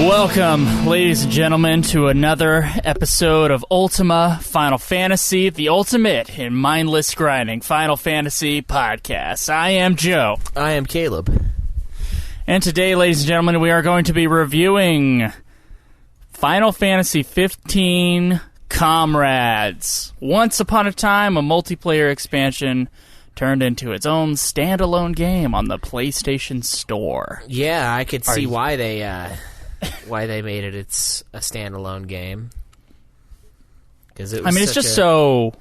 Welcome, ladies and gentlemen, to another episode of Ultima Final Fantasy, the ultimate in mindless grinding Final Fantasy podcast. I am Joe. I am Caleb. And today, ladies and gentlemen, we are going to be reviewing Final Fantasy 15 Comrades. Once upon a time, a multiplayer expansion turned into its own standalone game on the PlayStation Store. Yeah, I could see why they made it a standalone game. Because it's just so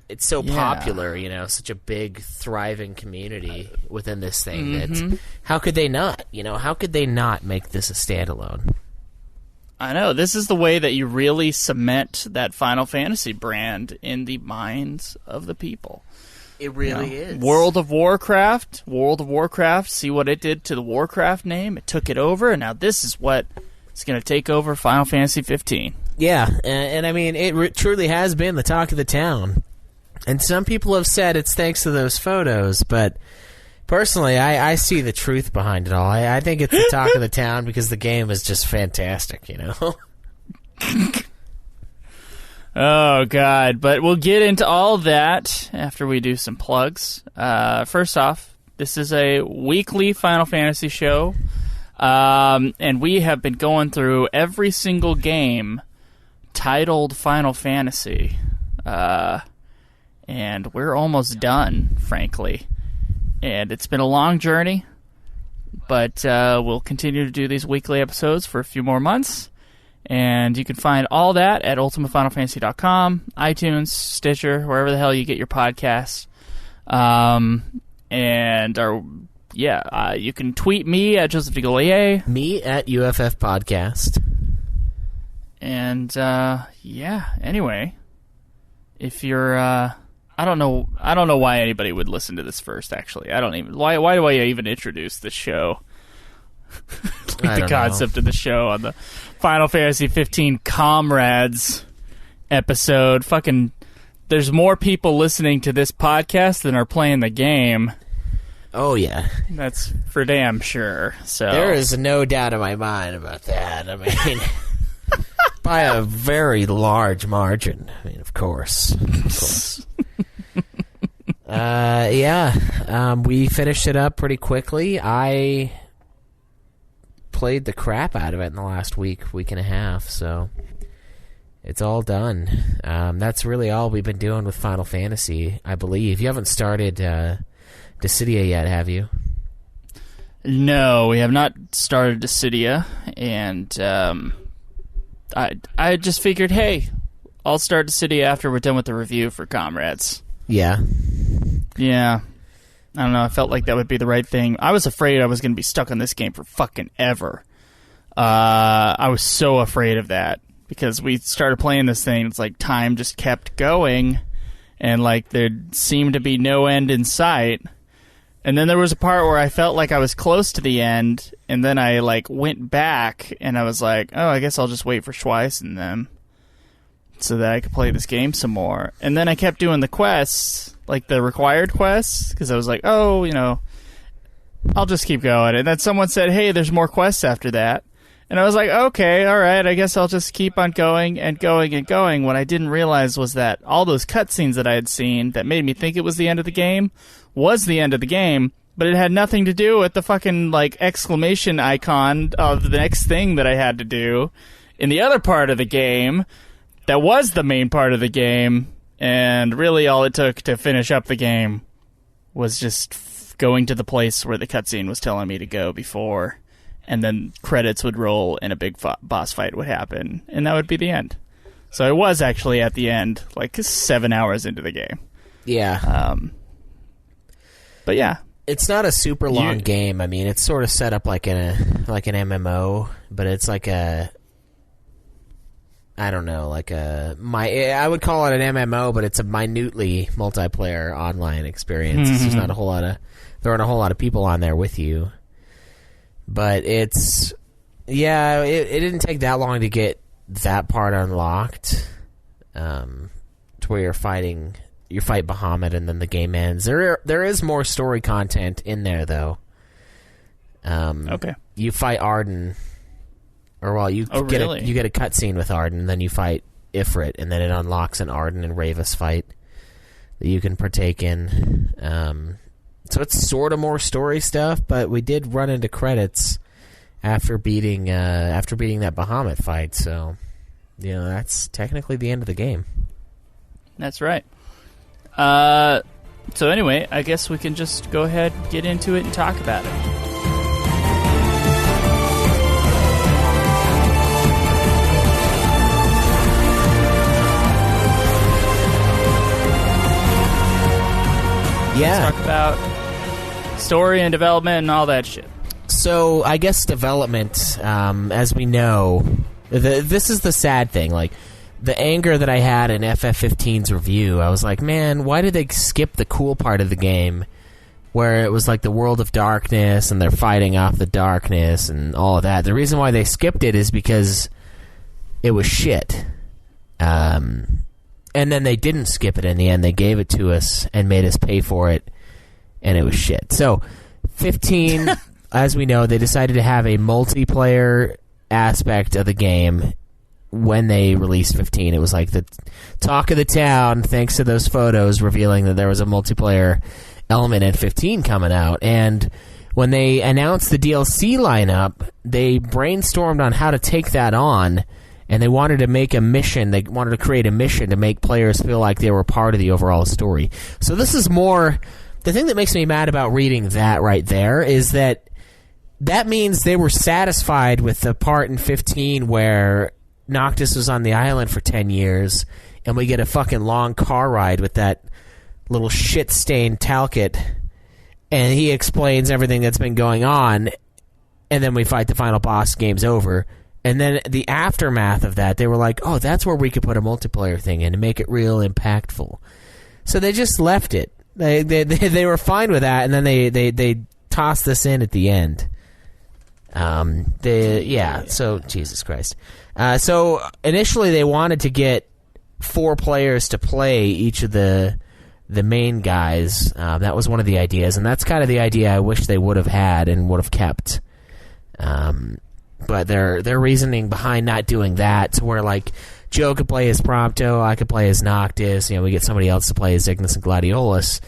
popular, you know, such a big thriving community within this thing. That how could they not? You know, how could they not make this a standalone? I know, this is the way that you really cement that Final Fantasy brand in the minds of the people. It really is. World of Warcraft, see what it did to the Warcraft name. It took it over, and now this is what is going to take over Final Fantasy 15. Yeah, and I mean, it truly has been the talk of the town. And some people have said it's thanks to those photos, but personally, I see the truth behind it all. I think it's the talk of the town because the game is just fantastic, you know? Oh, God. But we'll get into all of that after we do some plugs. First off, this is a weekly Final Fantasy show, and we have been going through every single game titled Final Fantasy, and we're almost done, frankly. And it's been a long journey, but we'll continue to do these weekly episodes for a few more months. And you can find all that at ultimatefinalfantasy.com, iTunes, Stitcher, wherever the hell you get your podcasts. You can tweet me at Joseph DeGaulier. Me at UFF Podcast. And, anyway, if you're, I don't know why anybody would listen to this first, actually. Why do I even introduce the show? The concept of the show on the Final Fantasy 15 Comrades episode. Fucking, there's more people listening to this podcast than are playing the game. Oh, yeah. That's for damn sure. So there is no doubt in my mind about that. I mean, by a very large margin. I mean, of course. We finished it up pretty quickly. I played the crap out of it in the last week and a half, so it's all done. That's really all we've been doing with Final Fantasy, I believe. You haven't started Dissidia yet, have you? No, we have not started Dissidia, and I just figured, hey, I'll start Dissidia after we're done with the review for Comrades. Yeah. I don't know, I felt like that would be the right thing. I was afraid I was going to be stuck on this game for fucking ever. I was so afraid of that, because we started playing this thing, it's like time just kept going, and like there seemed to be no end in sight. And then there was a part where I felt like I was close to the end, and then I like went back, and I was like, oh, I guess I'll just wait for Schweiss and them, so that I could play this game some more. And then I kept doing the quests, like the required quests, because I was like, oh, you know, I'll just keep going. And then someone said, hey, there's more quests after that. And I was like, okay, all right, I guess I'll just keep on going and going and going. What I didn't realize was that all those cutscenes that I had seen that made me think it was the end of the game was the end of the game, but it had nothing to do with the fucking, like, exclamation icon of the next thing that I had to do in the other part of the game that was the main part of the game. And really all it took to finish up the game was just going to the place where the cutscene was telling me to go before, and then credits would roll and a big boss fight would happen, and that would be the end. So I was actually at the end, like 7 hours into the game. Yeah. But yeah. It's not a super long game. I mean, it's sort of set up like an MMO, but it's like a... I don't know, I would call it an MMO, but it's a minutely multiplayer online experience. Mm-hmm. There's not a whole lot of, there aren't a whole lot of people on there with you. But it's, it didn't take that long to get that part unlocked, to where you fight Bahamut and then the game ends. There is more story content in there though. Okay. You fight Arden Or well, you get a cutscene with Arden, and then you fight Ifrit, and then it unlocks an Arden and Ravus fight that you can partake in. So it's sort of more story stuff, but we did run into credits after beating that Bahamut fight. So, that's technically the end of the game. That's right. So anyway, I guess we can just go ahead, get into it, and talk about it. Yeah. Let's talk about story and development and all that shit. So, I guess development, as we know, this is the sad thing. Like, the anger that I had in FF15's review, I was like, man, why did they skip the cool part of the game where it was like the world of darkness and they're fighting off the darkness and all of that? The reason why they skipped it is because it was shit. And then they didn't skip it in the end. They gave it to us and made us pay for it, and it was shit. So, 15, as we know, they decided to have a multiplayer aspect of the game when they released 15. It was like the talk of the town, thanks to those photos revealing that there was a multiplayer element in 15 coming out. And when they announced the DLC lineup, they brainstormed on how to take that on, and they wanted to make a mission. They wanted to create a mission to make players feel like they were part of the overall story. So this is more... The thing that makes me mad about reading that right there is that means they were satisfied with the part in 15 where Noctis was on the island for 10 years, and we get a fucking long car ride with that little shit-stained Talcott, and he explains everything that's been going on, and then we fight the final boss, game's over. And then the aftermath of that, they were like, oh, that's where we could put a multiplayer thing in and make it real impactful. So they just left it. They were fine with that, and then they tossed this in at the end. So Jesus Christ. So initially they wanted to get 4 players to play each of the main guys. That was one of the ideas, and that's kind of the idea I wish they would have had and would have kept. But their reasoning behind not doing that, to where like Joe could play as Prompto, I could play as Noctis, we get somebody else to play as Ignis and Gladiolus.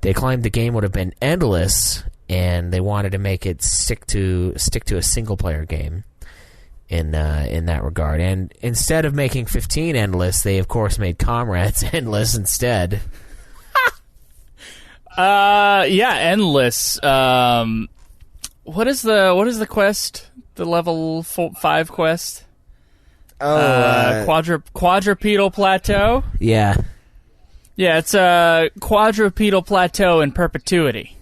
They claimed the game would have been endless, and they wanted to make it stick to a single player game in that regard. And instead of making 15 endless, they of course made Comrades endless instead. Endless. What is the quest? The level 5 quest? Quadrupedal Plateau? Yeah. Yeah, it's a quadrupedal plateau in perpetuity.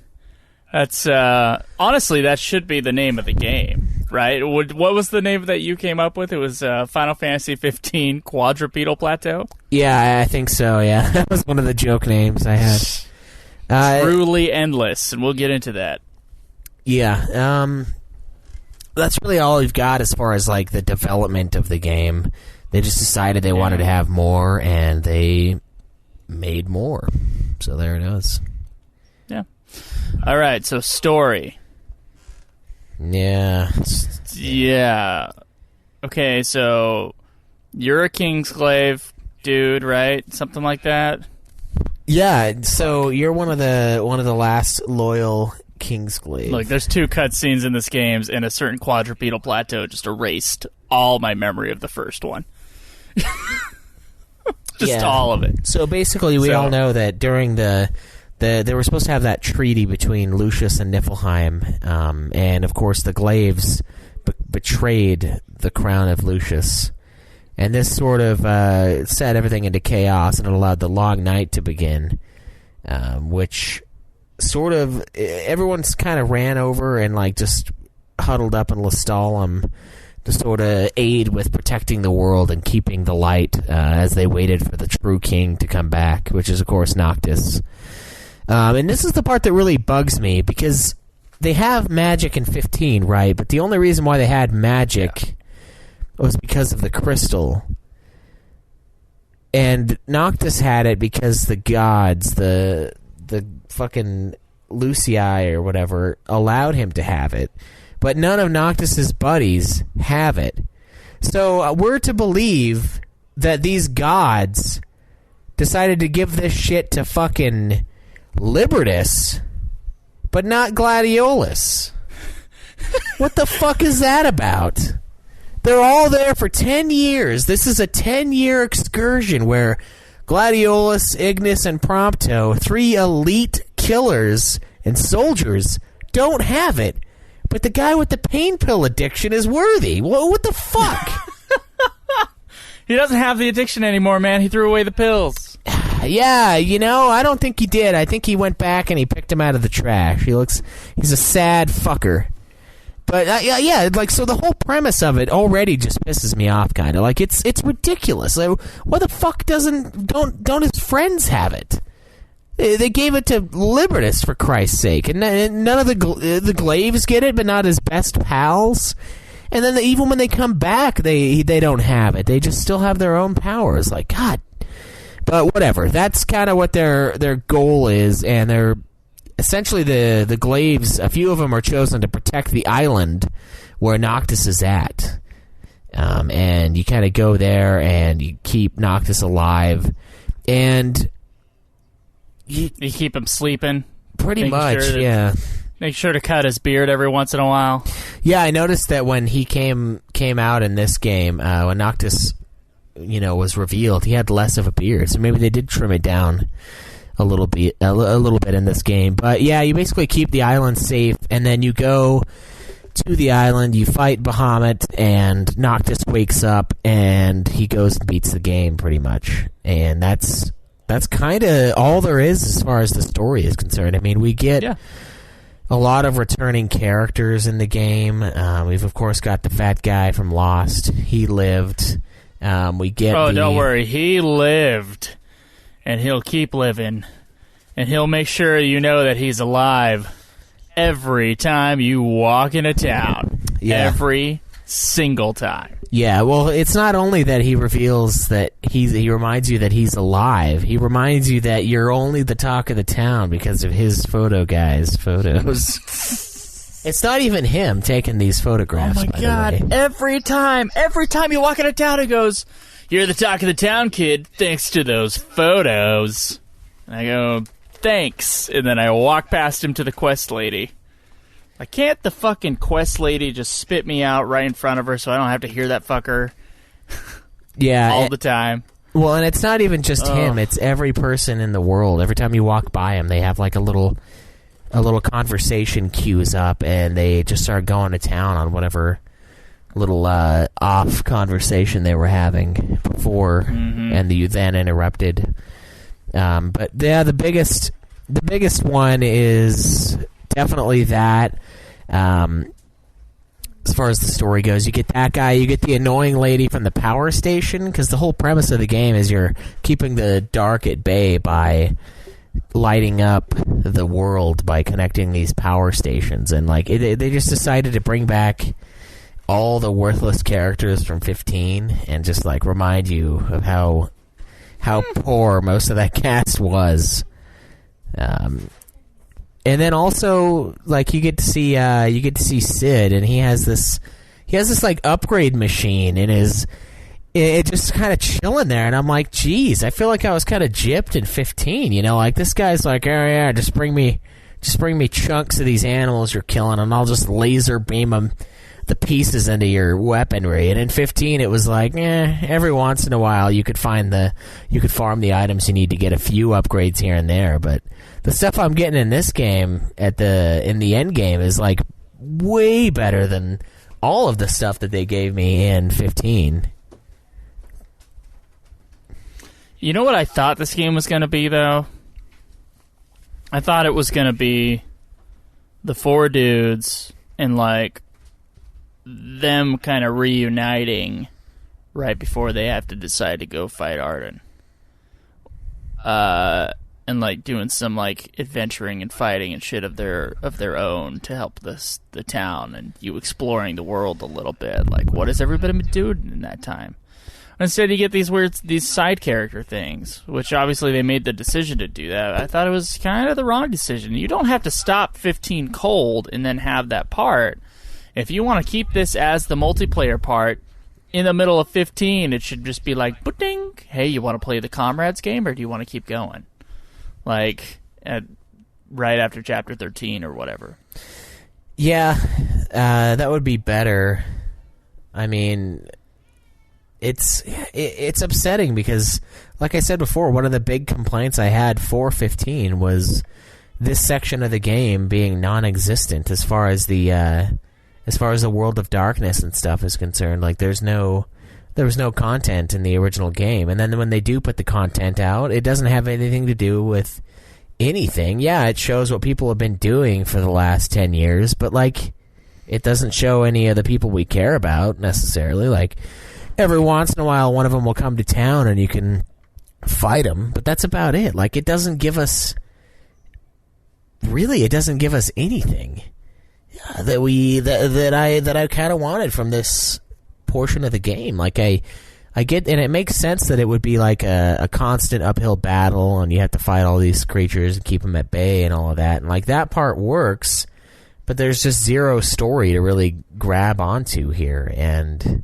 That's honestly, that should be the name of the game, right? What was the name that you came up with? It was Final Fantasy 15 Quadrupedal Plateau? Yeah, I think so, yeah. That was one of the joke names I had. Truly endless, and we'll get into that. Yeah, that's really all we've got as far as like the development of the game. They just decided they wanted to have more, and they made more. So there it is. Yeah. All right, so story. Yeah. Yeah. Okay, so you're a Kingsglaive dude, right? Something like that? Yeah, so you're one of the last loyal Kingsglaive. Look, there's 2 cutscenes in this game, and a certain quadrupedal plateau just erased all my memory of the first one. All of it. So basically, we all know that during they were supposed to have that treaty between Lucius and Niflheim, and of course the Glaives betrayed the crown of Lucius, and this sort of set everything into chaos, and it allowed the Long Night to begin, which sort of everyone's kind of ran over and like just huddled up in Lestalem to sort of aid with protecting the world and keeping the light as they waited for the true king to come back, which is, of course, Noctis. And this is the part that really bugs me, because they have magic in 15, right? But the only reason why they had magic was because of the crystal. And Noctis had it because the gods, the fucking Lucii or whatever, allowed him to have it. But none of Noctis's buddies have it. So we're to believe that these gods decided to give this shit to fucking Libertus, but not Gladiolus. What the fuck is that about? They're all there for 10 years. This is a 10-year excursion where Gladiolus, Ignis, and Prompto, 3 elite killers and soldiers, don't have it. But the guy with the pain pill addiction is worthy. What the fuck? He doesn't have the addiction anymore, man. He threw away the pills. Yeah, I don't think he did. I think he went back and he picked him out of the trash. He's a sad fucker. But yeah, like, so the whole premise of it already just pisses me off, kind of. Like, it's ridiculous. Like, why the fuck don't his friends have it? They gave it to Libertus, for Christ's sake, and none of the Glaives get it, but not his best pals. And then even when they come back, they don't have it. They just still have their own powers. Like, God. But whatever. That's kind of what their goal is, and they're essentially the Glaives. A few of them are chosen to protect the island where Noctis is at, and you kind of go there and you keep Noctis alive, and you keep him sleeping. Pretty much, yeah. Make sure to cut his beard every once in a while. Yeah, I noticed that when he came out in this game, when Noctis, was revealed, he had less of a beard. So maybe they did trim it down a little bit in this game. But yeah, you basically keep the island safe, and then you go to the island, you fight Bahamut, and Noctis wakes up, and he goes and beats the game, pretty much. And that's kind of all there is as far as the story is concerned. I mean, we get a lot of returning characters in the game. We've, of course, got the fat guy from Lost. He lived. We get don't worry. He lived, and he'll keep living, and he'll make sure you know that he's alive every time you walk into town. Yeah. Every single time. Yeah, well, it's not only that he reveals that he reminds you that he's alive. He reminds you that you're only the talk of the town because of his photos. It's not even him taking these photographs. Oh my God! Every time you walk into town, he goes, "You're the talk of the town, kid. Thanks to those photos." And I go, "Thanks," and then I walk past him to the quest lady. Like, can't the fucking quest lady just spit me out right in front of her so I don't have to hear that fucker? Yeah, all the time. Well, and it's not even just him; it's every person in the world. Every time you walk by him, they have like a little conversation queues up, and they just start going to town on whatever little off conversation they were having before, and you then interrupted. But yeah, the biggest one is definitely that. As far as the story goes, you get that guy, you get the annoying lady from the power station, because the whole premise of the game is you're keeping the dark at bay by lighting up the world by connecting these power stations. And like they just decided to bring back all the worthless characters from 15 and just like remind you of how poor most of that cast was. And then also, like, you get to see Sid, and he has this like upgrade machine in his. It just kind of chilling there, and I'm like, geez, I feel like I was kind of gypped in 15. Like this guy's like, oh yeah, just bring me chunks of these animals you're killing, and I'll just laser beam them the pieces into your weaponry. And in 15, it was like, every once in a while you could farm the items you need to get a few upgrades here and there, but the stuff I'm getting in this game in the end game is like way better than all of the stuff that they gave me in 15. You know what I thought this game was going to be, though? I thought it was going to be the 4 dudes and like them kind of reuniting right before they have to decide to go fight Arden. And like doing some like adventuring and fighting and shit of their own to help the town, and you exploring the world a little bit. Like, what has everybody been doing in that time? Instead, you get these side character things, which obviously they made the decision to do that. I thought it was kind of the wrong decision. You don't have to stop 15 cold and then have that part. If you want to keep this as the multiplayer part, in the middle of 15, it should just be like, ding, hey, you want to play the Comrades game, or do you want to keep going? Like, right after Chapter 13 or whatever. Yeah, that would be better. I mean, it's upsetting because, like I said before, one of the big complaints I had for 15 was this section of the game being non-existent as far as the World of Darkness and stuff is concerned. Like, there was no content in the original game, and then when they do put the content out, it doesn't have anything to do with anything. Yeah, it shows what people have been doing for the last 10 years, but like, it doesn't show any of the people we care about necessarily. Like, every once in a while, one of them will come to town and you can fight them, but that's about it. Like, it doesn't give us anything that I kind of wanted from this portion of the game. Like, I get, and it makes sense that it would be like a constant uphill battle, and you have to fight all these creatures and keep them at bay and all of that. And like, that part works, but there's just zero story to really grab onto here, and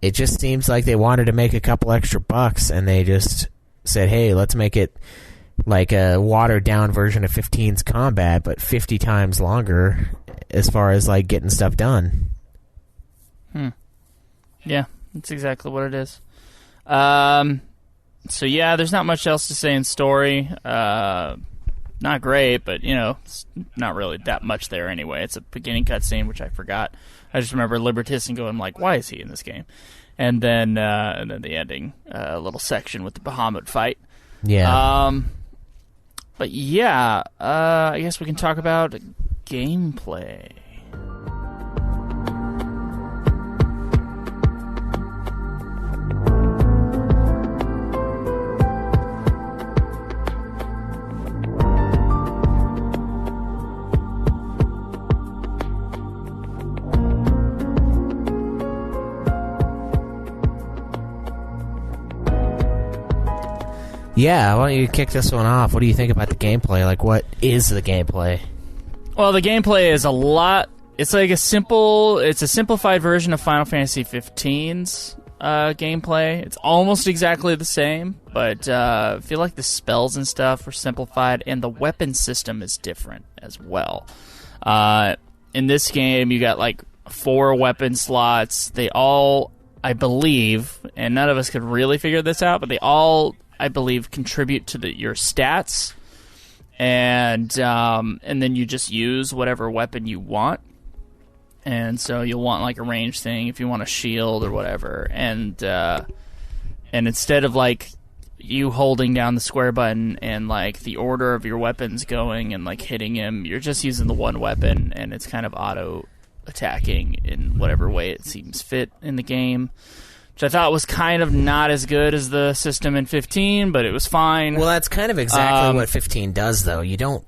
it just seems like they wanted to make a couple extra bucks, and they just said, hey, let's make it like a watered-down version of 15's combat, but 50 times longer as far as like getting stuff done. Yeah, that's exactly what it is. So yeah, there's not much else to say in story. Not great, but it's not really that much there anyway. It's a beginning cutscene, which I forgot. I just remember Libertis and going like, why is he in this game? And then the ending, a little section with the Bahamut fight. Yeah. But yeah, I guess we can talk about gameplay. Yeah, why don't you kick this one off? What do you think about the gameplay? Like, what is the gameplay? Well, the gameplay is a lot. It's like a simplified version of Final Fantasy XV's gameplay. It's almost exactly the same, but I feel like the spells and stuff are simplified, and the weapon system is different as well. In this game, you got like 4 weapon slots. They all, I believe, and none of us could really figure this out, but they all, I believe, contribute to your stats, and then you just use whatever weapon you want. And so you'll want like a range thing if you want a shield or whatever, and instead of like you holding down the square button and like the order of your weapons going and like hitting him, you're just using the one weapon, and it's kind of auto attacking in whatever way it seems fit in the game. Which I thought was kind of not as good as the system in 15, but it was fine. Well, that's kind of exactly what 15 does, though. You don't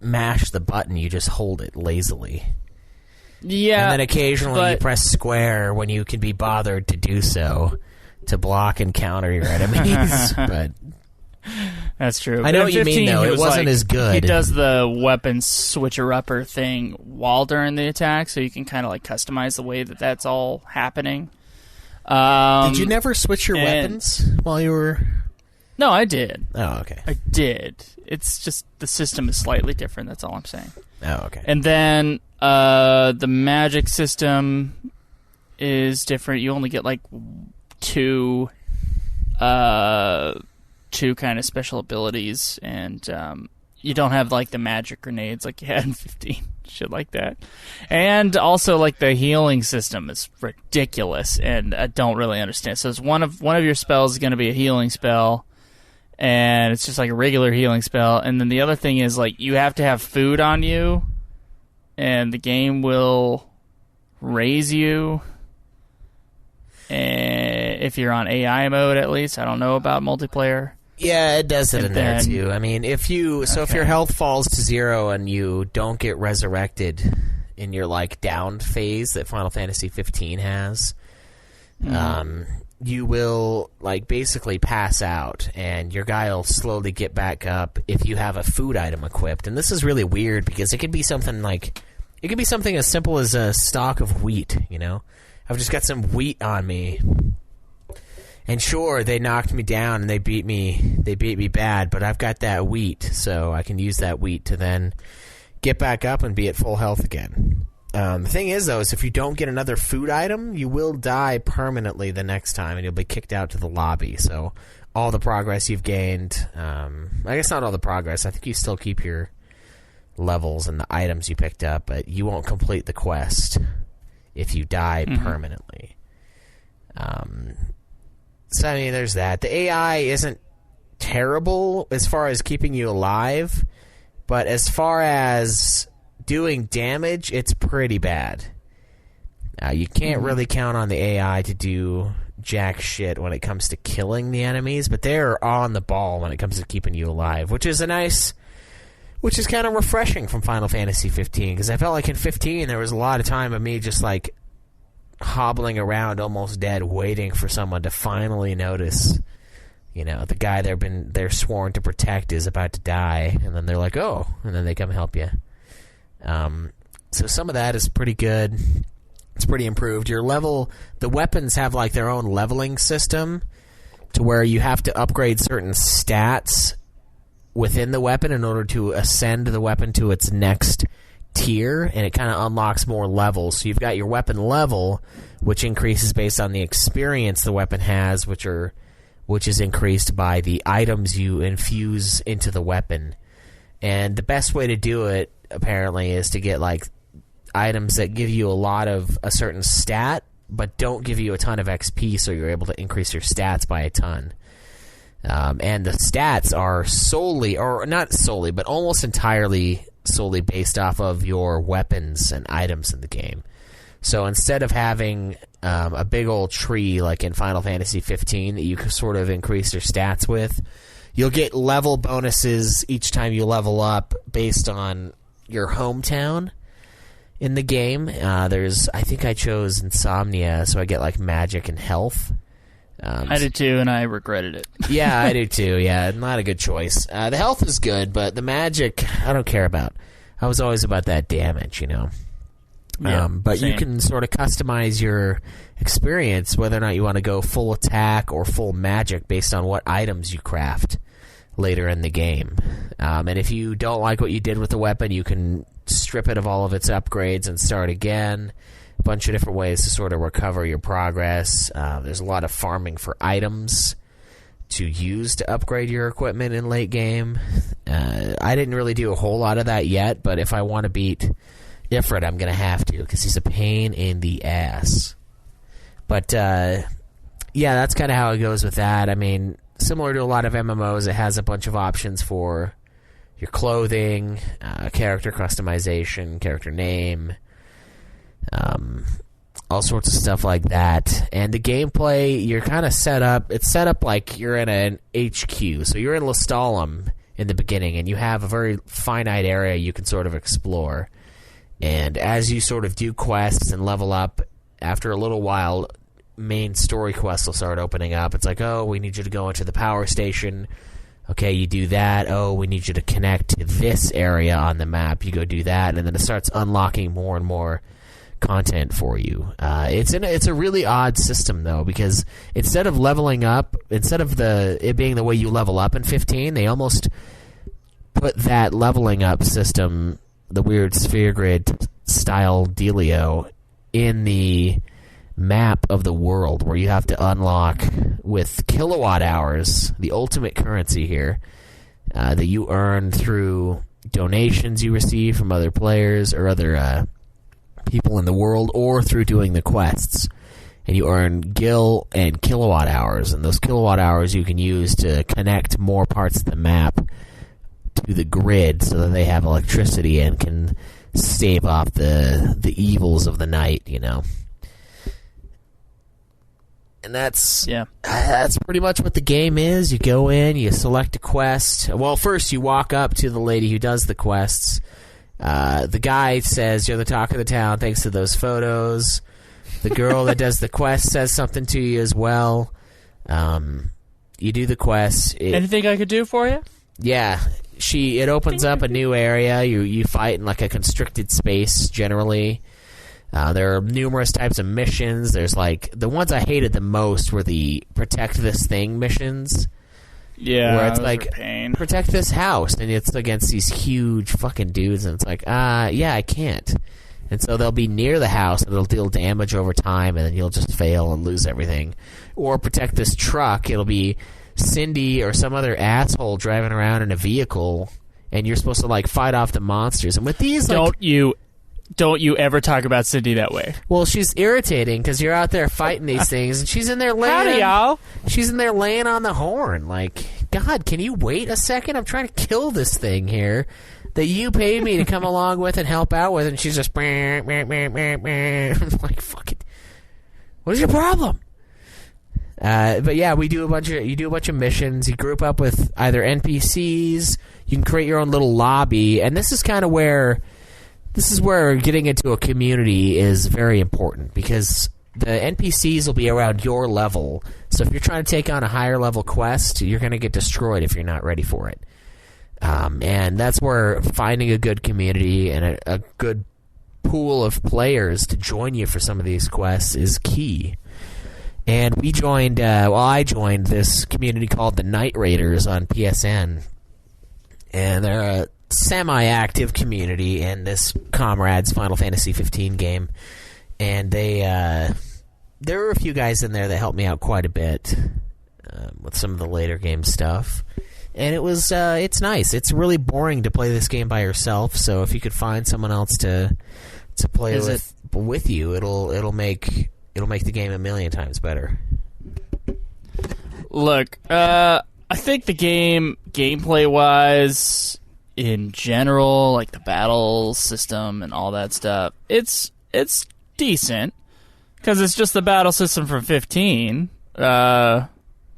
mash the button, you just hold it lazily. Yeah. And then occasionally you press square when you can be bothered to do so to block and counter your enemies. But that's true. I know what you mean, though. It wasn't as good. He does the weapon switcher-upper thing while during the attack, so you can kind of like customize the way that that's all happening. Did you never switch your weapons while you were... No, I did. Oh, okay. I did. It's just the system is slightly different, that's all I'm saying. Oh, okay. And then the magic system is different. You only get like two kind of special abilities, and you don't have like the magic grenades like you had in 15. Shit like that. And also like the healing system is ridiculous, and I don't really understand. So it's one of your spells is going to be a healing spell, and it's just like a regular healing spell, and then the other thing is like you have to have food on you, and the game will raise you, and if you're on AI mode at least. I don't know about multiplayer. Yeah, it does it in there too. I mean, if your health falls to 0 and you don't get resurrected in your like downed phase that Final Fantasy 15 has, you will like basically pass out, and your guy will slowly get back up if you have a food item equipped. And this is really weird because it could be something as simple as a stalk of wheat, I've just got some wheat on me. And sure, they knocked me down and they beat me bad, but I've got that wheat, so I can use that wheat to then get back up and be at full health again. The thing is, though, is if you don't get another food item, you will die permanently the next time, and you'll be kicked out to the lobby. So all the progress you've gained, I guess not all the progress, I think you still keep your levels and the items you picked up, but you won't complete the quest if you die permanently. So, I mean, there's that. The AI isn't terrible as far as keeping you alive, but as far as doing damage, it's pretty bad. You can't really count on the AI to do jack shit when it comes to killing the enemies, but they're on the ball when it comes to keeping you alive, which is kind of refreshing from Final Fantasy 15, because I felt like in 15 there was a lot of time of me just like hobbling around almost dead, waiting for someone to finally notice, the guy they're sworn to protect is about to die, and then they're like, oh, and then they come help you. So some of that is pretty good. It's pretty improved. The weapons have like their own leveling system to where you have to upgrade certain stats within the weapon in order to ascend the weapon to its next tier, and it kind of unlocks more levels. So you've got your weapon level, which increases based on the experience the weapon has, which is increased by the items you infuse into the weapon. And the best way to do it, apparently, is to get like items that give you a lot of a certain stat, but don't give you a ton of XP, so you're able to increase your stats by a ton. And the stats are solely, or not solely, but almost entirely solely based off of your weapons and items in the game. So instead of having a big old tree like in Final Fantasy 15 that you can sort of increase your stats with, you'll get level bonuses each time you level up based on your hometown in the game. I think I chose Insomnia, so I get like magic and health. I did too, and I regretted it. Yeah, I do too. Yeah, not a good choice. The health is good, but the magic, I don't care about. I was always about that damage, Yeah, but same. you can sort of customize your experience whether or not you want to go full attack or full magic based on what items you craft later in the game. And if you don't like what you did with the weapon, you can strip it of all of its upgrades and start again. A bunch of different ways to sort of recover your progress. There's a lot of farming for items to use to upgrade your equipment in late game. I didn't really do a whole lot of that yet, but if I want to beat Ifrit, I'm going to have to, because he's a pain in the ass. But, yeah, that's kind of how it goes with that. I mean, similar to a lot of MMOs, it has a bunch of options for your clothing, character customization, character name, all sorts of stuff like that. And the gameplay, you're kind of set up, it's set up like you're in an HQ. So you're in Lestalem in the beginning, and you have a very finite area you can sort of explore. And as you sort of do quests and level up, after a little while, main story quests will start opening up. It's like, oh, we need you to go into the power station. Okay, you do that. Oh, we need you to connect to this area on the map. You go do that, and then it starts unlocking more and more content for you. It's a really odd system, though, because instead of leveling up, instead of it being the way you level up in 15, they almost put that leveling up system, the weird sphere grid style dealio, in the map of the world, where you have to unlock with kilowatt hours, the ultimate currency here, that you earn through donations you receive from other players or other people in the world, or through doing the quests. And you earn gil and kilowatt hours, and those kilowatt hours you can use to connect more parts of the map to the grid so that they have electricity and can stave off the evils of the night, And that's pretty much what the game is. You go in, you select a quest. Well, first you walk up to the lady who does the quests. The guy says, "You're the talk of the town, thanks to those photos." The girl that does the quest says something to you as well. You do the quest. Anything I could do for you? Yeah. It opens up a new area. You fight in like a constricted space generally. There are numerous types of missions. There's like the ones I hated the most were the protect this thing missions. Yeah, where it's like protect this house, and it's against these huge fucking dudes, and it's like, yeah, I can't. And so they'll be near the house, and it'll deal damage over time, and then you'll just fail and lose everything. Or protect this truck. It'll be Cindy or some other asshole driving around in a vehicle, and you're supposed to like fight off the monsters. And with these, don't you ever talk about Cindy that way? Well, she's irritating because you're out there fighting these things, and she's in there laying. Howdy, y'all. She's in there laying on the horn. Like, God, can you wait a second? I'm trying to kill this thing here that you paid me to come along with and help out with, and she's just I'm like, fuck it. What is your problem? But yeah, you do a bunch of missions. You group up with either NPCs. You can create your own little lobby, and this is where getting into a community is very important, because the NPCs will be around your level. So if you're trying to take on a higher level quest, you're going to get destroyed if you're not ready for it. And that's where finding a good community and a good pool of players to join you for some of these quests is key. And we joined, I joined this community called the Night Raiders on PSN. And they're a semi-active community in this Comrades Final Fantasy 15 game. And there were a few guys in there that helped me out quite a bit with some of the later game stuff. And it's nice. It's really boring to play this game by yourself, so if you could find someone else to play with you, it'll make the game a million times better. Look, I think the game, gameplay-wise, in general, like the battle system and all that stuff, it's decent, because it's just the battle system from 15,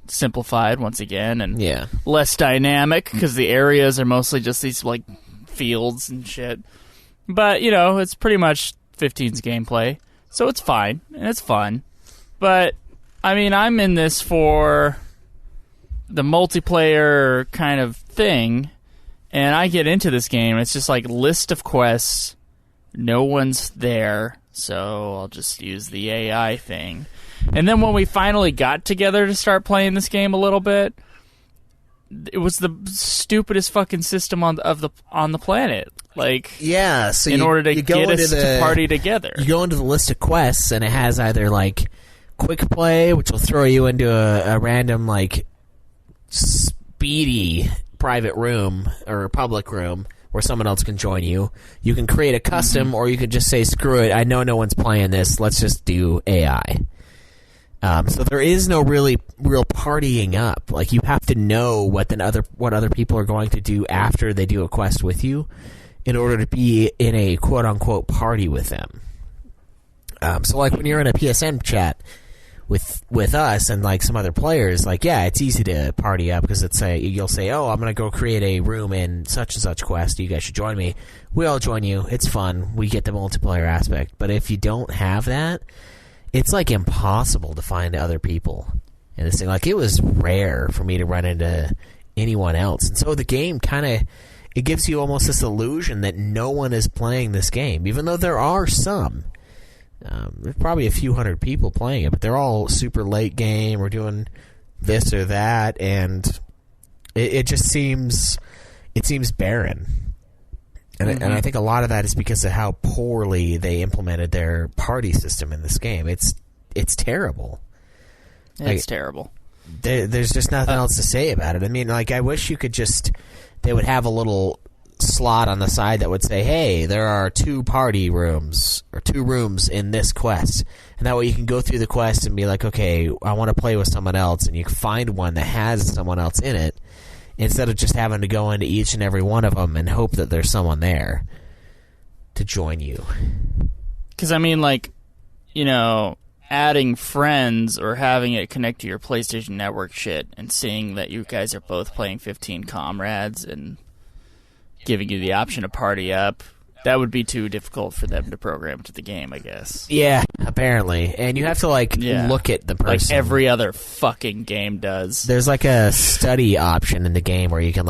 simplified once again, and less dynamic, because the areas are mostly just these like fields and shit. But, it's pretty much 15's gameplay, so it's fine, and it's fun. But, I mean, I'm in this for the multiplayer kind of thing, and I get into this game, it's just like list of quests, no one's there, so I'll just use the AI thing. And then when we finally got together to start playing this game a little bit, it was the stupidest fucking system on the planet. Like, yeah, so in order to get us to party together, you go into the list of quests, and it has either like quick play, which will throw you into a random like speedy private room or a public room where someone else can join you. You can create a custom, or you can just say, screw it, I know no one's playing this, let's just do AI. So there is no real partying up. Like, you have to know what other people are going to do after they do a quest with you in order to be in a quote-unquote party with them. So like when you're in a PSN chat with us and like some other players, like, yeah, it's easy to party up, because you'll say, oh, I'm going to go create a room in such and such quest, you guys should join me. We all join you, it's fun, we get the multiplayer aspect. But if you don't have that, it's like impossible to find other people in this thing. Like, it was rare for me to run into anyone else. And so the game it gives you almost this illusion that no one is playing this game, even though there are some. There's probably a few hundred people playing it, but they're all super late game or doing this or that, and it just seems barren. And I think a lot of that is because of how poorly they implemented their party system in this game. It's terrible. It's terrible. There's just nothing else to say about it. I mean, like, I wish they would have a little slot on the side that would say, hey, there are 2 party rooms or 2 rooms in this quest. And that way you can go through the quest and be like, okay, I want to play with someone else, and you can find one that has someone else in it, instead of just having to go into each and every one of them and hope that there's someone there to join you. Because, I mean, like, adding friends or having it connect to your PlayStation Network shit and seeing that you guys are both playing 15 Comrades and giving you the option to party up, that would be too difficult for them to program to the game, I guess. Yeah, apparently. And you have to, look at the person. Like every other fucking game does. There's, a study option in the game where you can,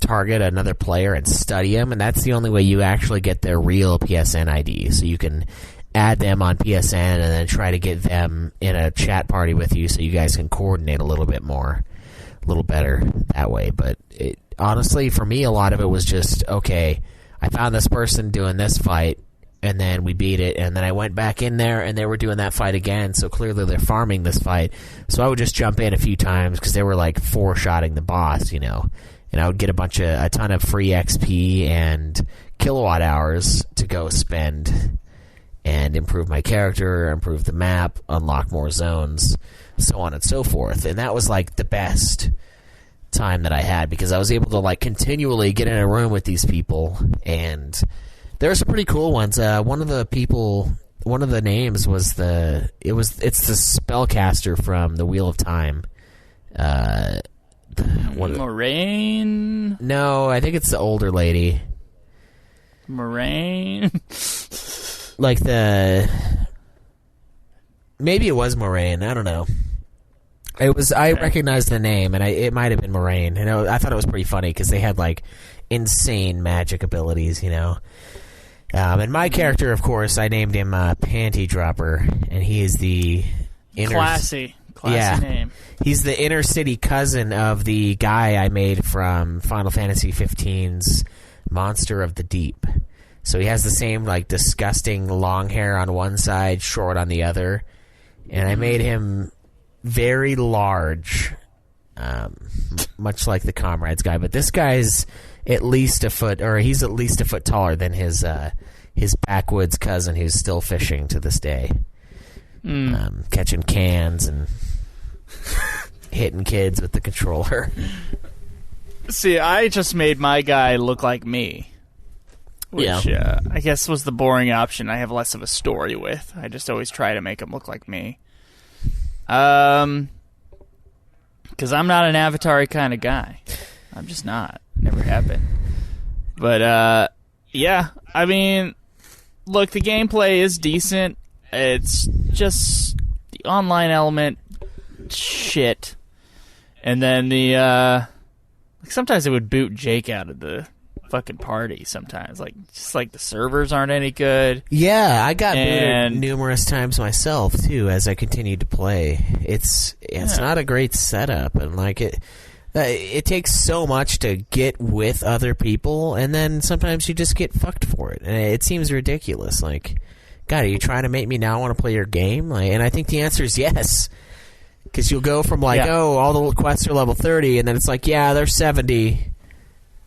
target another player and study them, and that's the only way you actually get their real PSN ID. So you can add them on PSN and then try to get them in a chat party with you so you guys can coordinate a little bit more, a little better that way. But honestly, for me, a lot of it was just, okay, I found this person doing this fight, and then we beat it, and then I went back in there, and they were doing that fight again, so clearly they're farming this fight. So I would just jump in a few times, because they were, like, 4-shotting the boss, you know, and I would get a ton of free XP and kilowatt hours to go spend and improve my character, improve the map, unlock more zones, so on and so forth. And that was, like, the best time that I had, because I was able to, like, continually get in a room with these people, and there were some pretty cool ones. One of the names was it's the spellcaster from the Wheel of Time. Moraine? No, I think it's the older lady. Moraine? Like maybe it was Moraine. I don't know. It was. I recognized the name, and it might have been Moraine. And I thought it was pretty funny because they had like insane magic abilities, you know. And my character, of course, I named him Panty Dropper, and he is the classy name. He's the inner city cousin of the guy I made from Final Fantasy XV's Monster of the Deep. So he has the same like disgusting long hair on one side, short on the other, and I made him very large, much like the Comrades guy. But this guy's at least a foot, or he's at least a foot taller than his backwoods cousin who's still fishing to this day. Catching cans and hitting kids with the controller. See, I just made my guy look like me, which I guess was the boring option I have less of a story with. I just always try to make him look like me. Because I'm not an Avatar kind of guy. I'm just not. Never have been. But, yeah, I mean, look, the gameplay is decent. It's just the online element, shit. And then sometimes it would boot Jake out of the fucking party sometimes. Like, just like the servers aren't any good. Yeah, I got booted numerous times myself, too, as I continued to play. It's not a great setup, and like it takes so much to get with other people, and then sometimes you just get fucked for it. And it seems ridiculous. Like, God, are you trying to make me now want to play your game? Like, and I think the answer is yes. Because you'll go from like, all the quests are level 30, and then it's like, yeah, they're 70.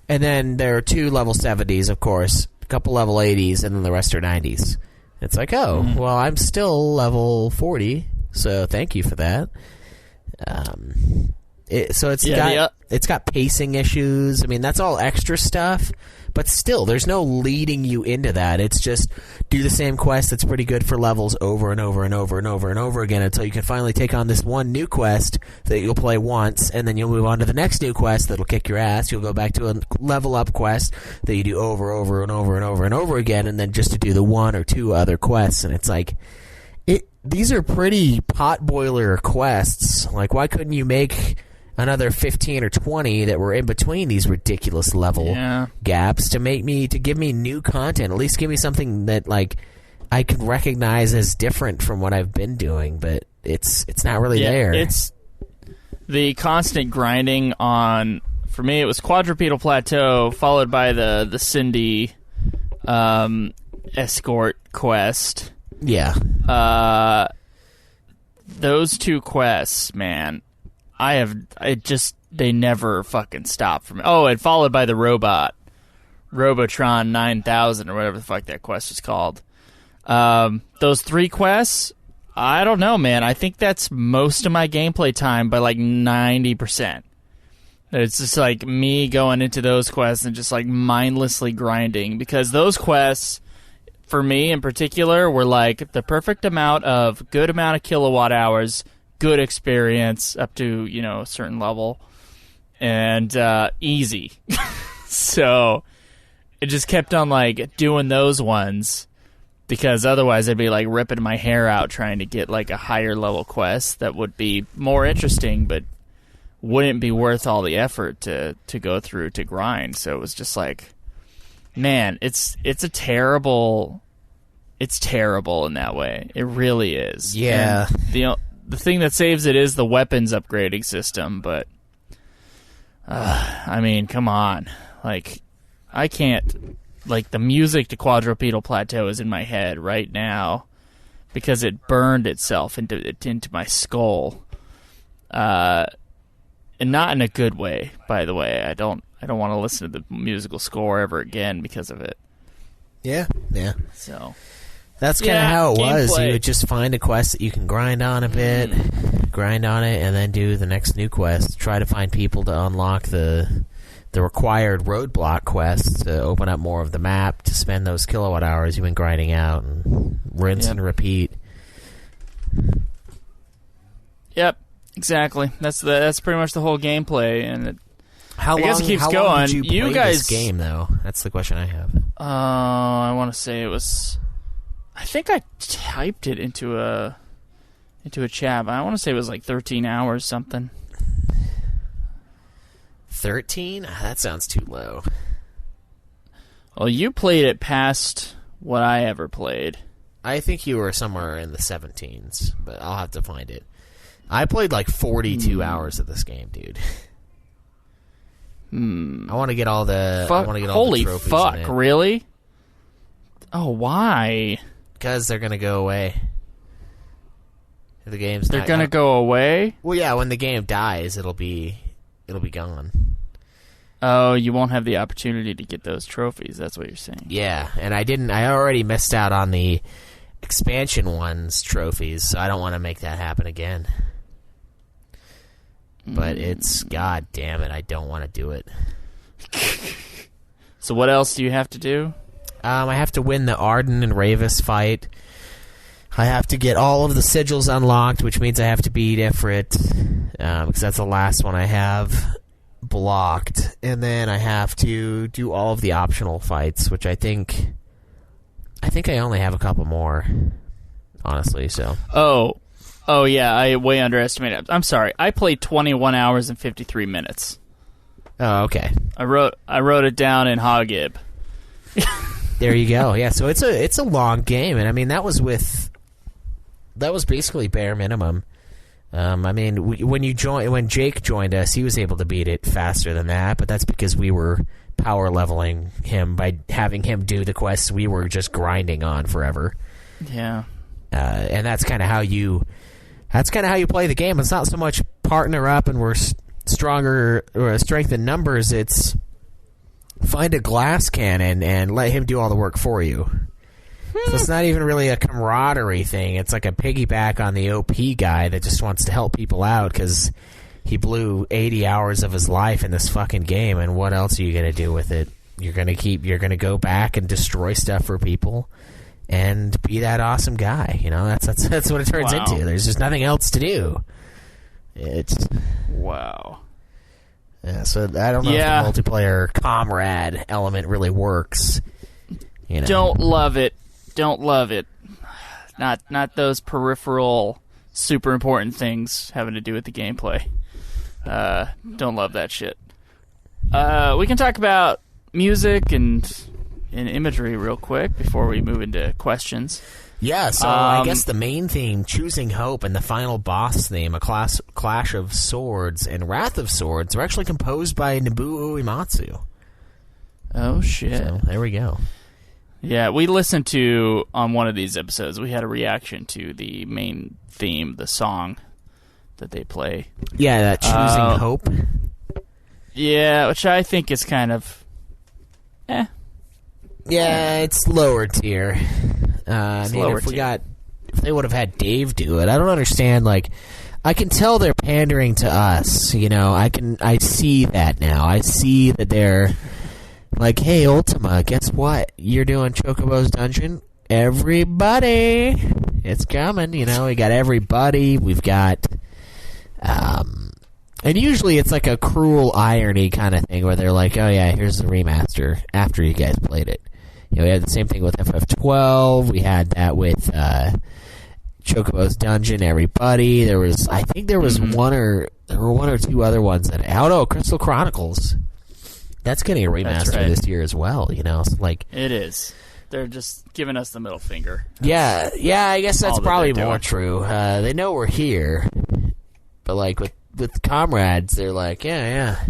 And then there are 2 level 70s, of course, a couple level 80s, and then the rest are 90s. It's like, well, I'm still level 40, so thank you for that. It's got pacing issues. I mean, that's all extra stuff, but still, there's no leading you into that. It's just do the same quest that's pretty good for levels over and over and over and over and over again until you can finally take on this one new quest that you'll play once, and then you'll move on to the next new quest that'll kick your ass. You'll go back to a level up quest that you do over and over and over and over again, and then just to do the 1 or 2 other quests, and it's like, these are pretty potboiler quests. Like, why couldn't you make another 15 or 20 that were in between these ridiculous level gaps to give me new content? At least give me something that like I can recognize as different from what I've been doing, but it's not really there. It's the constant grinding on, for me it was Quadrupedal Plateau followed by the Cindy escort quest. Yeah. Those 2 quests, man, they never fucking stop from. Oh, and followed by the Robotron 9000 or whatever the fuck that quest was called. Those 3 quests, I don't know, man. I think that's most of my gameplay time by like 90%. It's just like me going into those quests and just like mindlessly grinding, because those quests, for me in particular, were like the perfect amount of kilowatt hours, good experience up to, a certain level, and easy. So it just kept on like doing those ones, because otherwise I'd be like ripping my hair out trying to get like a higher level quest that would be more interesting but wouldn't be worth all the effort to go through to grind. So it was just like, man, it's a terrible it's terrible in that way. It really is. Yeah. And the thing that saves it is the weapons upgrading system, but I mean, come on. Like, I can't... Like, the music to Quadrupedal Plateau is in my head right now because it burned itself into my skull. And not in a good way, by the way. I don't want to listen to the musical score ever again because of it. Yeah. So... That's kind of how it was. Gameplay. You would just find a quest that you can grind on a bit, grind on it, and then do the next new quest. Try to find people to unlock the required roadblock quests to open up more of the map, to spend those kilowatt hours you've been grinding out, and rinse and repeat. Yep, exactly. That's pretty much the whole gameplay, and How I guess long, it keeps how going. long did you play guys, this game, though? That's the question I have. I want to say it was... I think I typed it into a chat. But I want to say it was like 13 hours something. 13? That sounds too low. Well, you played it past what I ever played. I think you were somewhere in the 17s, but I'll have to find it. I played like 42 hours of this game, dude. I want to get all the. I want to get all the trophies. Holy fuck! Really? Oh, why? Because they're gonna go away. The game's. They're gonna go away. Well, yeah. When the game dies, it'll be gone. Oh, you won't have the opportunity to get those trophies. That's what you're saying. Yeah, and I already missed out on the expansion one's trophies, so I don't want to make that happen again. But it's, god damn it, I don't want to do it. So what else do you have to do? I have to win the Arden and Ravis fight. I have to get all of the sigils unlocked, which means I have to beat Ifrit, because that's the last one I have blocked. And then I have to do all of the optional fights, which I think I only have a couple more, honestly. So. Oh yeah, I way underestimated. I'm sorry. I played 21 hours and 53 minutes. Oh, okay. I wrote it down in Hogib. There you go. Yeah, so it's a long game, and I mean that was basically bare minimum. I mean, when Jake joined us, he was able to beat it faster than that, but that's because we were power leveling him by having him do the quests we were just grinding on forever. Yeah. And that's kind of how you play the game. It's not so much partner up and we're stronger or strength in numbers. It's find a glass cannon and let him do all the work for you. So it's not even really a camaraderie thing. It's like a piggyback on the OP guy that just wants to help people out because he blew 80 hours of his life in this fucking game, and what else are you going to do with it? You're going to go back and destroy stuff for people and be that awesome guy. You know, that's what it turns into. There's just nothing else to do. It's... Wow. Yeah, so I don't know if the multiplayer comrade element really works. You know. Don't love it. Not those peripheral, super important things having to do with the gameplay. Don't love that shit. We can talk about music and imagery real quick before we move into questions. Yeah, so I guess the main theme, Choosing Hope, and the final boss theme, A Clash of Swords and Wrath of Swords, are actually composed by Nobuo Uematsu. Oh, shit. So, there we go. Yeah, we listened to, on one of these episodes, we had a reaction to the main theme, the song that they play. Yeah, that Choosing Hope. Yeah, which I think is kind of... Yeah, it's lower tier. I mean, if they would have had Dave do it, I don't understand. Like, I can tell they're pandering to us. You know, I see that now. I see that they're like, hey, Ultima, guess what? You're doing Chocobo's Dungeon. Everybody, it's coming. You know, we got everybody. We've got, and usually it's like a cruel irony kind of thing where they're like, oh yeah, here's the remaster after you guys played it. You know, we had the same thing with FF12. We had that with Chocobo's Dungeon. Everybody. There was one or two other ones that. Oh no, Crystal Chronicles. That's getting a remaster this year as well. You know, so like it is. They're just giving us the middle finger. Yeah, I guess that's probably more doing. true. They know we're here, but like with Comrades, they're like, yeah,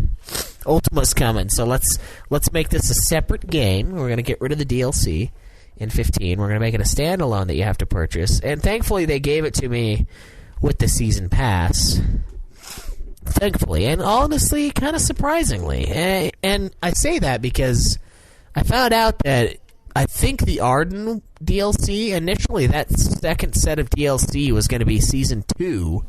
Ultima's coming, so let's make this a separate game. We're gonna get rid of the DLC in 15. We're gonna make it a standalone that you have to purchase, and thankfully they gave it to me with the season pass. Thankfully, and honestly, kind of surprisingly. And I say that because I found out that I think the Arden DLC, initially that second set of DLC was going to be Season 2,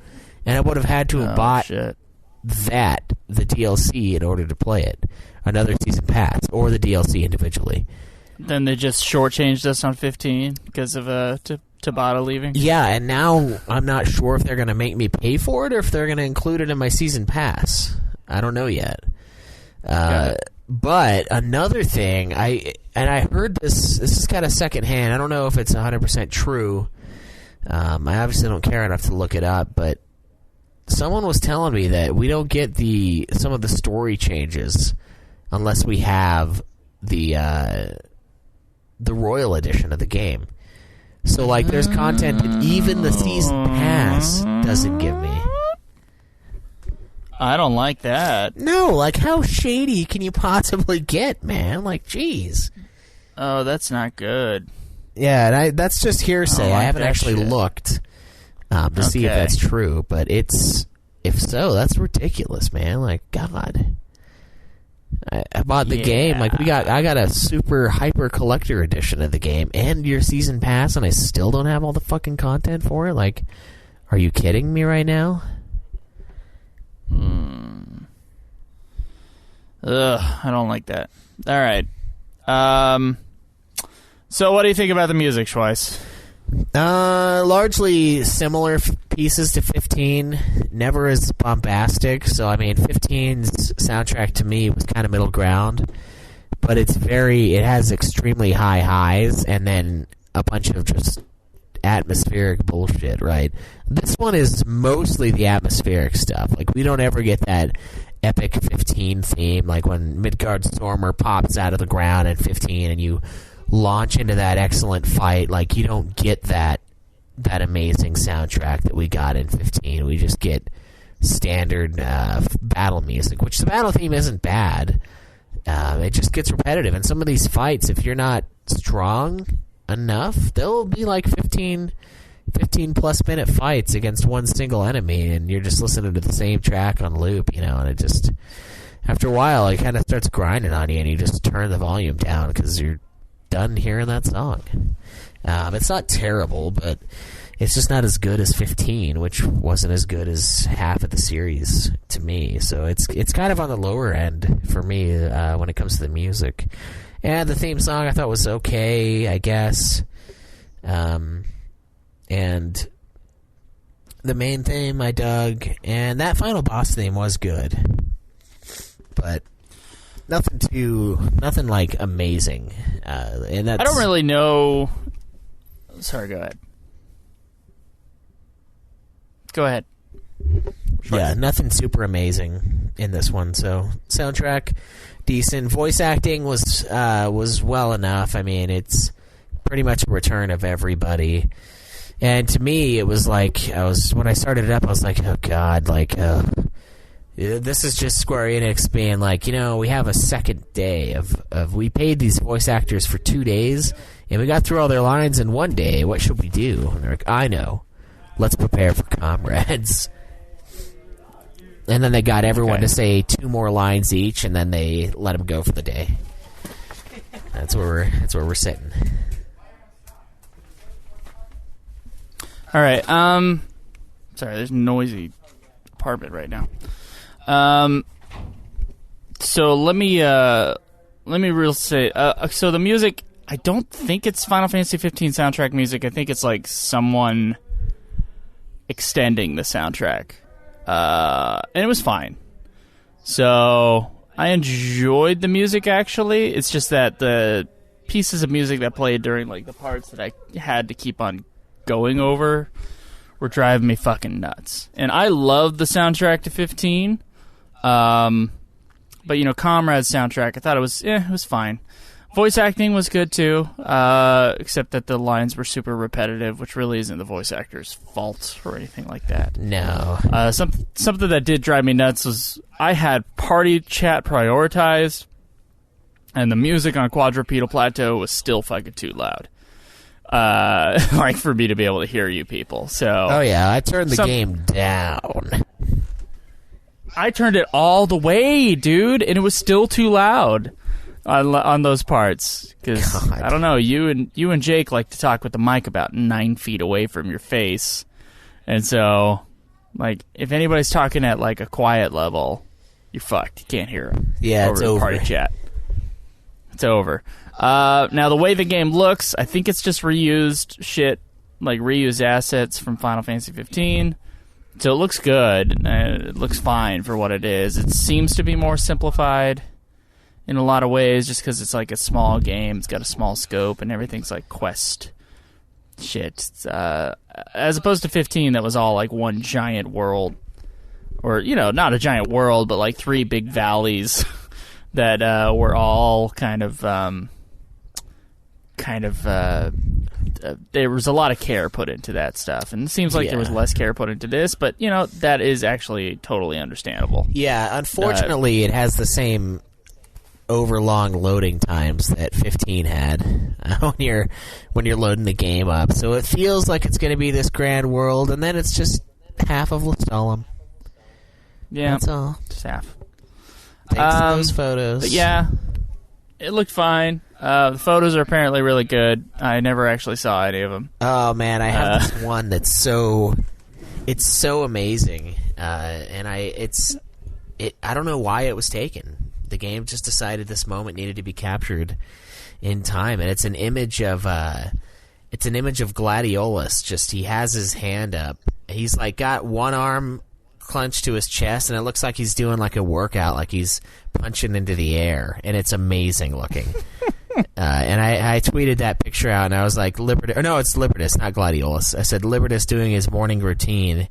and I would have had to have bought the DLC, in order to play it. Another Season Pass, or the DLC individually. Then they just shortchanged us on 15 because of Tabata leaving? Yeah, and now I'm not sure if they're going to make me pay for it or if they're going to include it in my season pass. I don't know yet. But another thing, I heard this is kind of secondhand. I don't know if it's 100% true. I obviously don't care enough to look it up, but someone was telling me that we don't get some of the story changes unless we have the Royal Edition of the game. So, like, there's content that even the season pass doesn't give me. I don't like that. No, like, how shady can you possibly get, man? Like, jeez. Oh, that's not good. Yeah, and that's just hearsay. I haven't actually looked to see if that's true, but if so, that's ridiculous, man. Like, God. I bought the game. Like, I got a super hyper collector edition of the game and your season pass, and I still don't have all the fucking content for it. Like, are you kidding me right now? I don't like that. All right. So what do you think about the music, Schweiss? Largely similar pieces to 15, never as bombastic. So, I mean, 15's soundtrack to me was kind of middle ground, but it has extremely high highs and then a bunch of just atmospheric bullshit, right? This one is mostly the atmospheric stuff. Like, we don't ever get that epic 15 theme, like when Midgard Stormer pops out of the ground in 15 and you launch into that excellent fight. Like, you don't get that amazing soundtrack that we got in 15. We just get standard battle music, which the battle theme isn't bad. It just gets repetitive, and some of these fights, if you're not strong enough, they'll be like 15 plus minute fights against one single enemy, and you're just listening to the same track on loop, and it just, after a while, it kind of starts grinding on you, and you just turn the volume down because you're done hearing that song. It's not terrible, but it's just not as good as 15, which wasn't as good as half of the series to me. So it's kind of on the lower end for me when it comes to the music. And the theme song I thought was okay, I guess. And the main theme I dug, and that final boss theme was good, but nothing like amazing. And that's, I don't really know. Sorry, go ahead. Go ahead. Yeah, nothing super amazing in this one. So soundtrack decent. Voice acting was well enough. I mean, it's pretty much a return of everybody. And to me, it was like when I started it up, I was like, oh god, like this is just Square Enix being like, we have a second day of we paid these voice actors for 2 days, and we got through all their lines in 1 day. What should we do? And they're like, I know. Let's prepare for Comrades. And then they got everyone to say 2 more lines each, and then they let them go for the day. That's where we're sitting. All right. Sorry, there's a noisy apartment right now. So let me real say. So the music, I don't think it's Final Fantasy 15 soundtrack music. I think it's like someone extending the soundtrack, and it was fine. So I enjoyed the music. Actually, it's just that the pieces of music that played during like the parts that I had to keep on going over were driving me fucking nuts. And I love the soundtrack to 15. But Comrades soundtrack, I thought it was fine. Voice acting was good too, except that the lines were super repetitive, which really isn't the voice actor's fault or anything like that. No. Something that did drive me nuts was I had party chat prioritized, and the music on Quadrupedal Plateau was still fucking too loud. Like for me to be able to hear you people. So. Oh yeah, I turned the game down. I turned it all the way, dude, and it was still too loud on those parts. Because I don't know, you and Jake like to talk with the mic about 9 feet away from your face, and so like if anybody's talking at like a quiet level, you're fucked. You can't hear them. Yeah, it's over. Party chat. It's over. Now the way the game looks, I think it's just reused shit, like reused assets from Final Fantasy 15. So it looks good. It looks fine for what it is. It seems to be more simplified in a lot of ways, just because it's like a small game. It's got a small scope, and everything's like quest shit. As opposed to 15, that was all like one giant world, or not a giant world, but like 3 big valleys that were all kind of. There was a lot of care put into that stuff, and it seems like there was less care put into this, but that is actually totally understandable. Yeah, unfortunately, it has the same overlong loading times that 15 had when you're loading the game up. So it feels like it's going to be this grand world, and then it's just half of Lestalem. Yeah, that's all. Just half. Thanks to those photos. But yeah, it looked fine. The photos are apparently really good. I never actually saw any of them. Oh man, I have this one that's so amazing, and I don't know why it was taken. The game just decided this moment needed to be captured in time, and it's an image of Gladiolus. Just he has his hand up. He's like got one arm clenched to his chest, and it looks like he's doing like a workout, like he's punching into the air, and it's amazing looking. And I tweeted that picture out, and I was like, it's Libertas, not Gladiolus. I said Libertas doing his morning routine,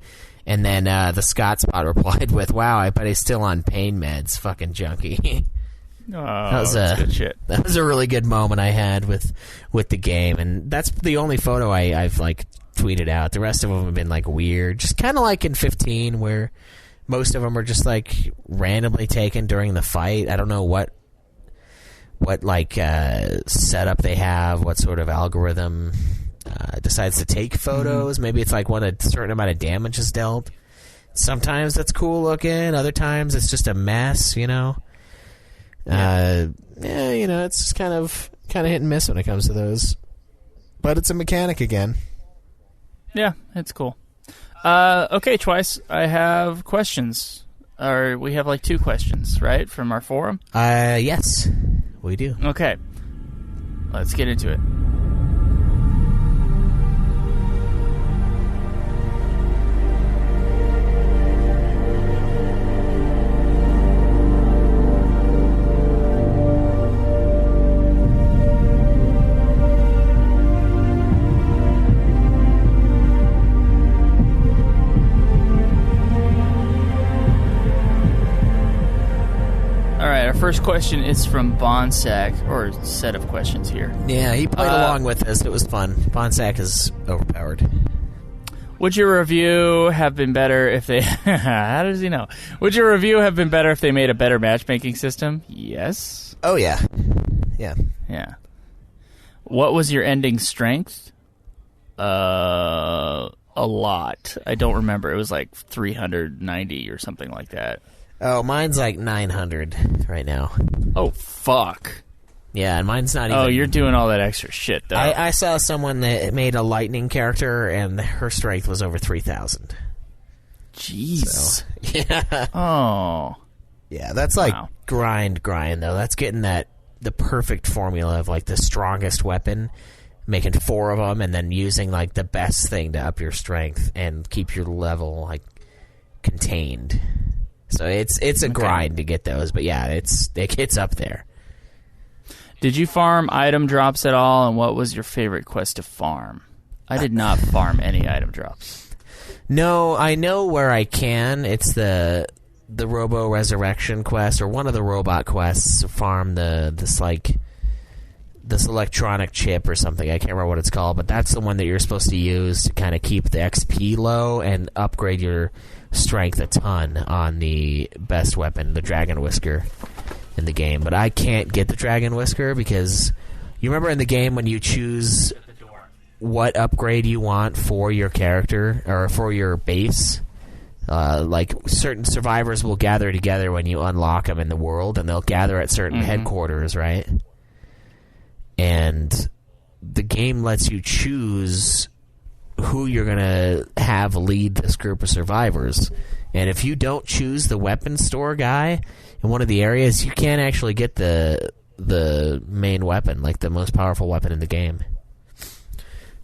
and then the Scott Spot replied with, "Wow, I bet he's still on pain meds, fucking junkie." That's good shit. That was a really good moment I had with the game, and that's the only photo I've like tweeted out. The rest of them have been like weird, just kind of like in 15, where most of them are just like randomly taken during the fight. I don't know what like setup they have, what sort of algorithm decides to take photos. Maybe it's like when a certain amount of damage is dealt. Sometimes that's cool looking, other times it's just a mess, it's just kind of hit and miss when it comes to those. But it's a mechanic again. Yeah, it's cool. Okay, Twice, I have questions. Or we have like 2 questions, right, from our forum? Yes, we do. Okay, let's get into it. First question is from Bonsack, or set of questions here. Yeah, he played along with us. It was fun. Bonsack is overpowered. Would your review have been better if they... How does he know? Would your review have been better if they made a better matchmaking system? Yes. Oh, yeah. Yeah. Yeah. What was your ending strength? A lot. I don't remember. It was like 390 or something like that. Oh, mine's like 900 right now. Oh, fuck. Yeah, and mine's not even... Oh, you're doing all that extra shit, though. I saw someone that made a lightning character, and her strength was over 3,000. Jeez. So, yeah. Oh. Yeah, that's like grind, though. That's getting the perfect formula of like the strongest weapon, making 4 of them, and then using like the best thing to up your strength and keep your level like contained. So it's a grind to get those, but yeah, it gets up there. Did you farm item drops at all, and what was your favorite quest to farm? I did not farm any item drops. No, I know where I can. It's the Robo Resurrection quest, or one of the robot quests. Farm this like this electronic chip or something. I can't remember what it's called, but that's the one that you're supposed to use to kind of keep the XP low and upgrade your strength a ton on the best weapon, the Dragon Whisker, in the game. But I can't get the Dragon Whisker because you remember in the game when you choose what upgrade you want for your character or for your base, like certain survivors will gather together when you unlock them in the world, and they'll gather at certain headquarters, right? And the game lets you choose who you're going to have lead this group of survivors. And if you don't choose the weapon store guy in one of the areas, you can't actually get the main weapon, like the most powerful weapon in the game.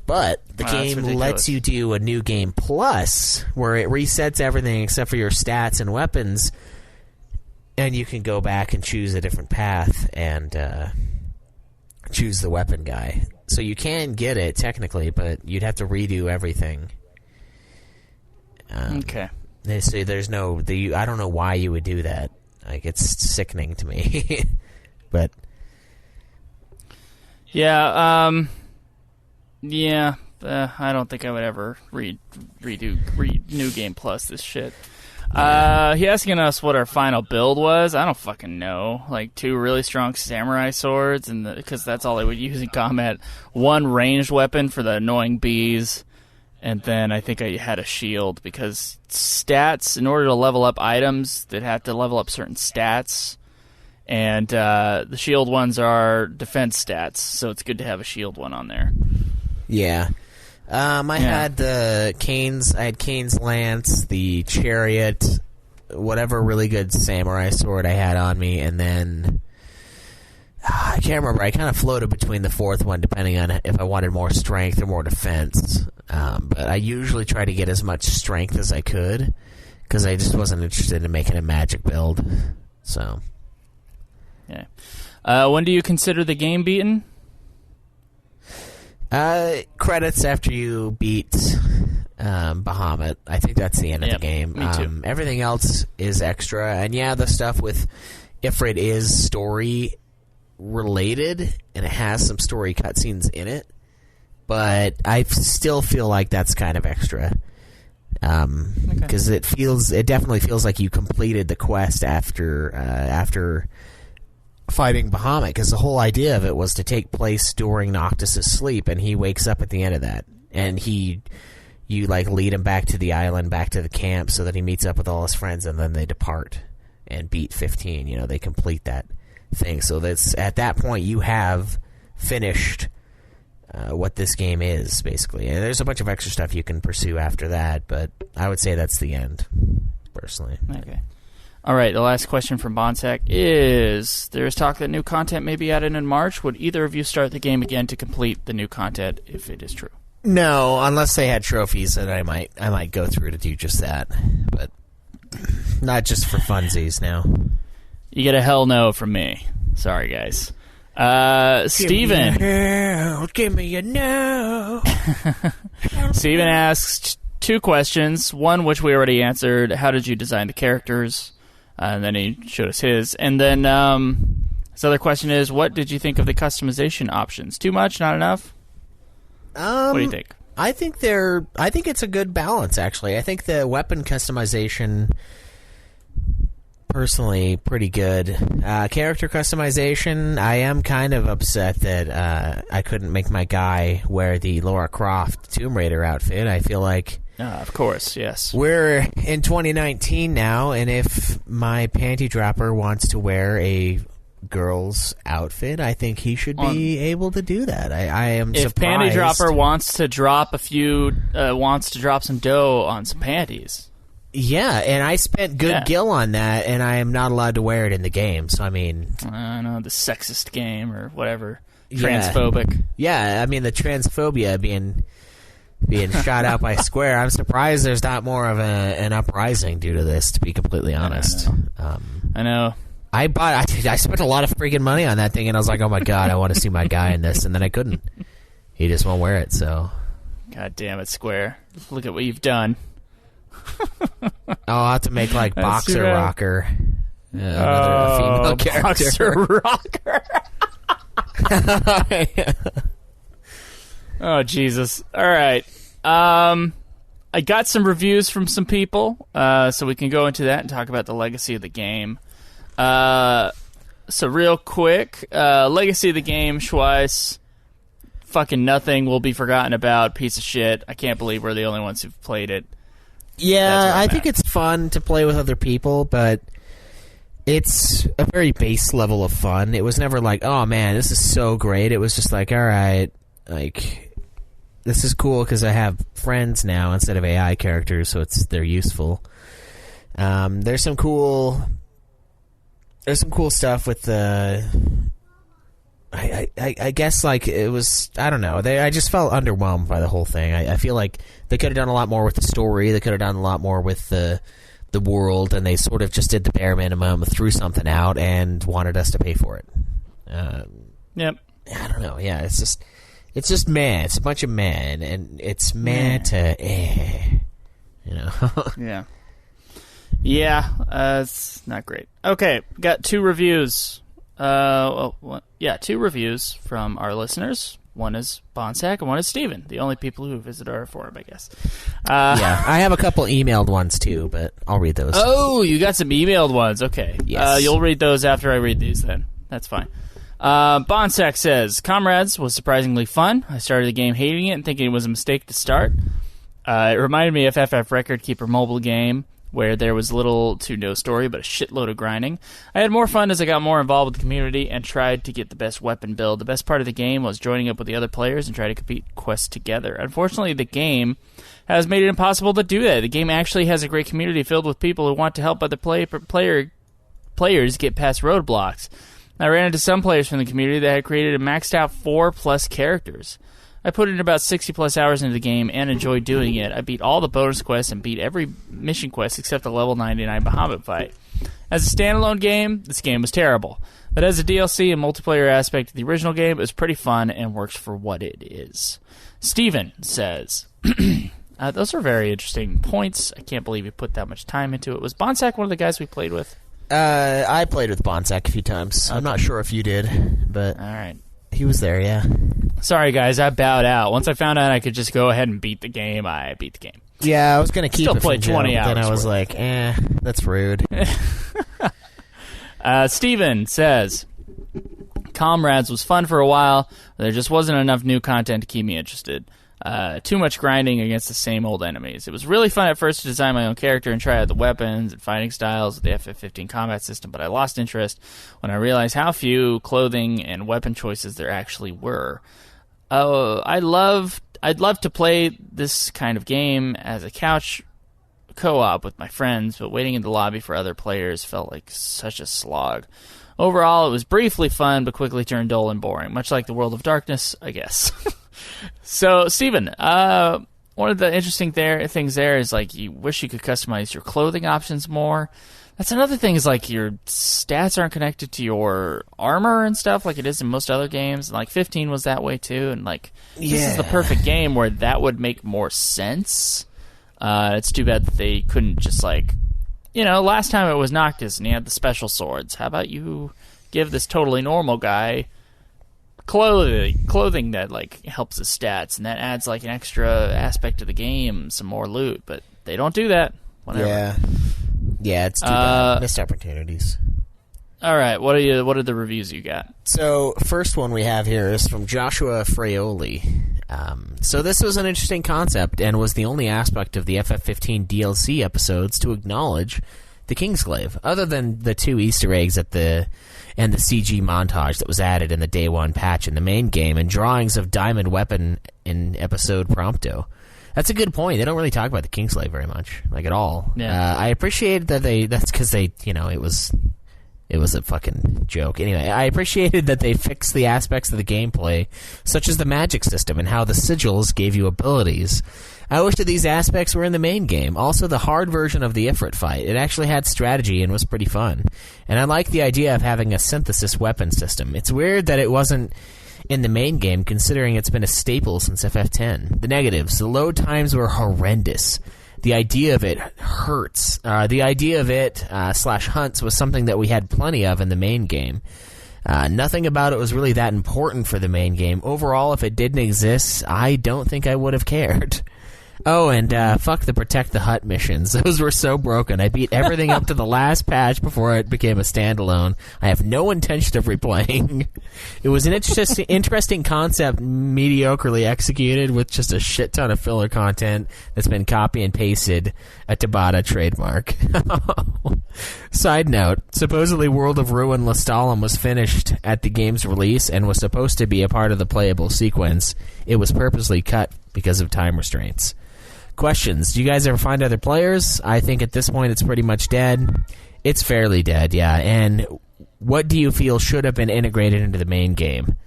But the game lets you do a new game plus, where it resets everything except for your stats and weapons, and you can go back and choose a different path and choose the weapon guy. So you can get it technically, but you'd have to redo everything. Okay. So there's no... I don't know why you would do that. Like, it's sickening to me. But... Yeah, I don't think I would ever redo New Game Plus this shit. He asking us what our final build was. I don't fucking know. Like 2 really strong samurai swords, and because that's all I would use in combat. 1 ranged weapon for the annoying bees, and then I think I had a shield because stats. In order to level up items, that have to level up certain stats, and the shield ones are defense stats. So it's good to have a shield one on there. Yeah. I had Kane's lance, the chariot, whatever really good samurai sword I had on me, and then I can't remember. I kind of floated between the 4th one depending on if I wanted more strength or more defense. But I usually try to get as much strength as I could because I just wasn't interested in making a magic build. So, yeah. When do you consider the game beaten? Credits after you beat Bahamut. I think that's the end of the game. Me too. Everything else is extra, and the stuff with Ifrit is story related, and it has some story cutscenes in it. But I still feel like that's kind of extra, because it definitely feels like you completed the quest after fighting Bahamut, because the whole idea of it was to take place during Noctis's sleep, and he wakes up at the end of that, and you lead him back to the island, back to the camp, so that he meets up with all his friends, and then they depart and beat 15. They complete that thing. So that's at that point you have finished what this game is, basically. And there's a bunch of extra stuff you can pursue after that, but I would say that's the end, personally. Okay. All right, the last question from Bonsack is, there is talk that new content may be added in March. Would either of you start the game again to complete the new content, if it is true? No, unless they had trophies, that I might go through to do just that. But not just for funsies now. You get a hell no from me. Sorry, guys. Steven. Give me a no. Steven asks 2 questions. One, which we already answered. How did you design the characters? And then he showed us his. And then his other question is, what did you think of the customization options? Too much? Not enough? What do you think? I think it's a good balance, actually. I think the weapon customization, personally, pretty good. Character customization, I am kind of upset that I couldn't make my guy wear the Lara Croft Tomb Raider outfit. I feel like... of course, yes. We're in 2019 now, and if my panty dropper wants to wear a girl's outfit, I think he should be able to do that. I am if surprised. Panty Dropper wants to drop some dough on some panties. Yeah, and I spent good gil on that, and I am not allowed to wear it in the game. So I mean, I know, the sexist game or whatever, transphobic. Yeah, I mean the transphobia being shot out by Square. I'm surprised there's not more of an uprising due to this, to be completely honest. I know. I spent a lot of freaking money on that thing, and I was like, oh my god, I want to see my guy in this, and then I couldn't. He just won't wear it, so. God damn it, Square. Look at what you've done. I'll have to make, like, Boxer Rocker. Another female character. Boxer Rocker. Oh, Jesus. All right. I got some reviews from some people, so we can go into that and talk about the legacy of the game. So real quick, legacy of the game, Schweiss, fucking nothing will be forgotten about, piece of shit. I can't believe we're the only ones who've played it. Yeah, I think it's fun to play with other people, but it's a very base level of fun. It was never like, oh man, this is so great. It was just like, all right, like, this is cool because I have friends now instead of AI characters, so they're useful. There's some cool stuff with the. I guess like it was, I don't know. I just felt underwhelmed by the whole thing. I feel like they could have done a lot more with the story. They could have done a lot more with the world, and they sort of just did the bare minimum, threw something out, and wanted us to pay for it. Yep. I don't know. Yeah, it's just meh. It's a bunch of meh, and it's meh to you know. Yeah. Yeah, it's not great. Okay, got 2 reviews. 2 reviews from our listeners. One is Bonsack and one is Steven, the only people who visit our forum, I guess. Yeah, I have a couple emailed ones too, but I'll read those. Oh, you got some emailed ones. Okay. Yes. You'll read those after I read these then. That's fine. Bonsack says, Comrades was surprisingly fun. I started the game hating it and thinking it was a mistake to start. It reminded me of FF Record Keeper mobile game, where there was little to no story but a shitload of grinding. I had more fun as I got more involved with the community and tried to get the best weapon build. The best part of the game was joining up with the other players and trying to complete quests together. Unfortunately, the game has made it impossible to do that. The game actually has a great community filled with people who want to help other players get past roadblocks. I ran into some players from the community that had created a maxed out 4+ characters. I put in about 60+ hours into the game and enjoyed doing it. I beat all the bonus quests and beat every mission quest except the level 99 Bahamut fight. As a standalone game, this game was terrible. But as a DLC and multiplayer aspect of the original game, it was pretty fun and works for what it is. Steven says, those are very interesting points. I can't believe you put that much time into it. Was Bonsack one of the guys we played with? I played with Bonsack a few times. I'm not sure if you did, but all right. He was there, yeah. Sorry, guys, I bowed out. Once I found out I could just go ahead and beat the game, I beat the game. Yeah, I was going to keep Still it played from 20 Joe, hours. then I was like, that's rude. Steven says, Comrades was fun for a while, but there just wasn't enough new content to keep me interested. Too much grinding against the same old enemies. It was really fun at first to design my own character and try out the weapons and fighting styles of the FF15 combat system, but I lost interest when I realized how few clothing and weapon choices there actually were. I'd love to play this kind of game as a couch co-op with my friends, but waiting in the lobby for other players felt like such a slog. Overall, it was briefly fun, but quickly turned dull and boring, much like the World of Darkness, I guess. So, Steven, one of the interesting things there is, like, you wish you could customize your clothing options more. That's another thing, is, like, your stats aren't connected to your armor and stuff like it is in most other games. And, like, 15 was that way, too. And, like, this is the perfect game where that would make more sense. It's too bad that they couldn't just, like, you know, last time it was Noctis and he had the special swords. How about you give this totally normal guy clothing that, like, helps his stats, and that adds, like, an extra aspect to the game, some more loot, but they don't do that. Whatever. Yeah, it's too bad. Missed opportunities. All right, what are the reviews you got? So, first one we have here is from Joshua Fraioli. So this was an interesting concept and was the only aspect of the FF15 DLC episodes to acknowledge the Kingsglaive, other than the 2 Easter eggs and the CG montage that was added in the Day 1 patch in the main game, and drawings of Diamond Weapon in episode Prompto. That's a good point. They don't really talk about the Kingsglaive very much, like, at all. Yeah. I appreciate that that's because they, you know, it was a fucking joke. Anyway, I appreciated that they fixed the aspects of the gameplay, such as the magic system and how the sigils gave you abilities. I wish that these aspects were in the main game. Also, the hard version of the Ifrit fight. It actually had strategy and was pretty fun. And I like the idea of having a synthesis weapon system. It's weird that it wasn't in the main game, considering it's been a staple since FF10. The negatives. The load times were horrendous. The idea of it hurts. The idea of it / hunts was something that we had plenty of in the main game. Nothing about it was really that important for the main game. Overall, if it didn't exist, I don't think I would have cared. Oh, and fuck the Protect the Hut missions. Those were so broken. I beat everything up to the last patch before it became a standalone. I have no intention of replaying. It was an interesting concept, mediocrely executed, with just a shit ton of filler content that's been copy and pasted, a Tabata trademark. Side note, supposedly World of Ruin Lestalem was finished at the game's release and was supposed to be a part of the playable sequence. It was purposely cut because of time restraints. Questions. Do you guys ever find other players? I think at this point it's pretty much dead. It's fairly dead, yeah. And what do you feel should have been integrated into the main game?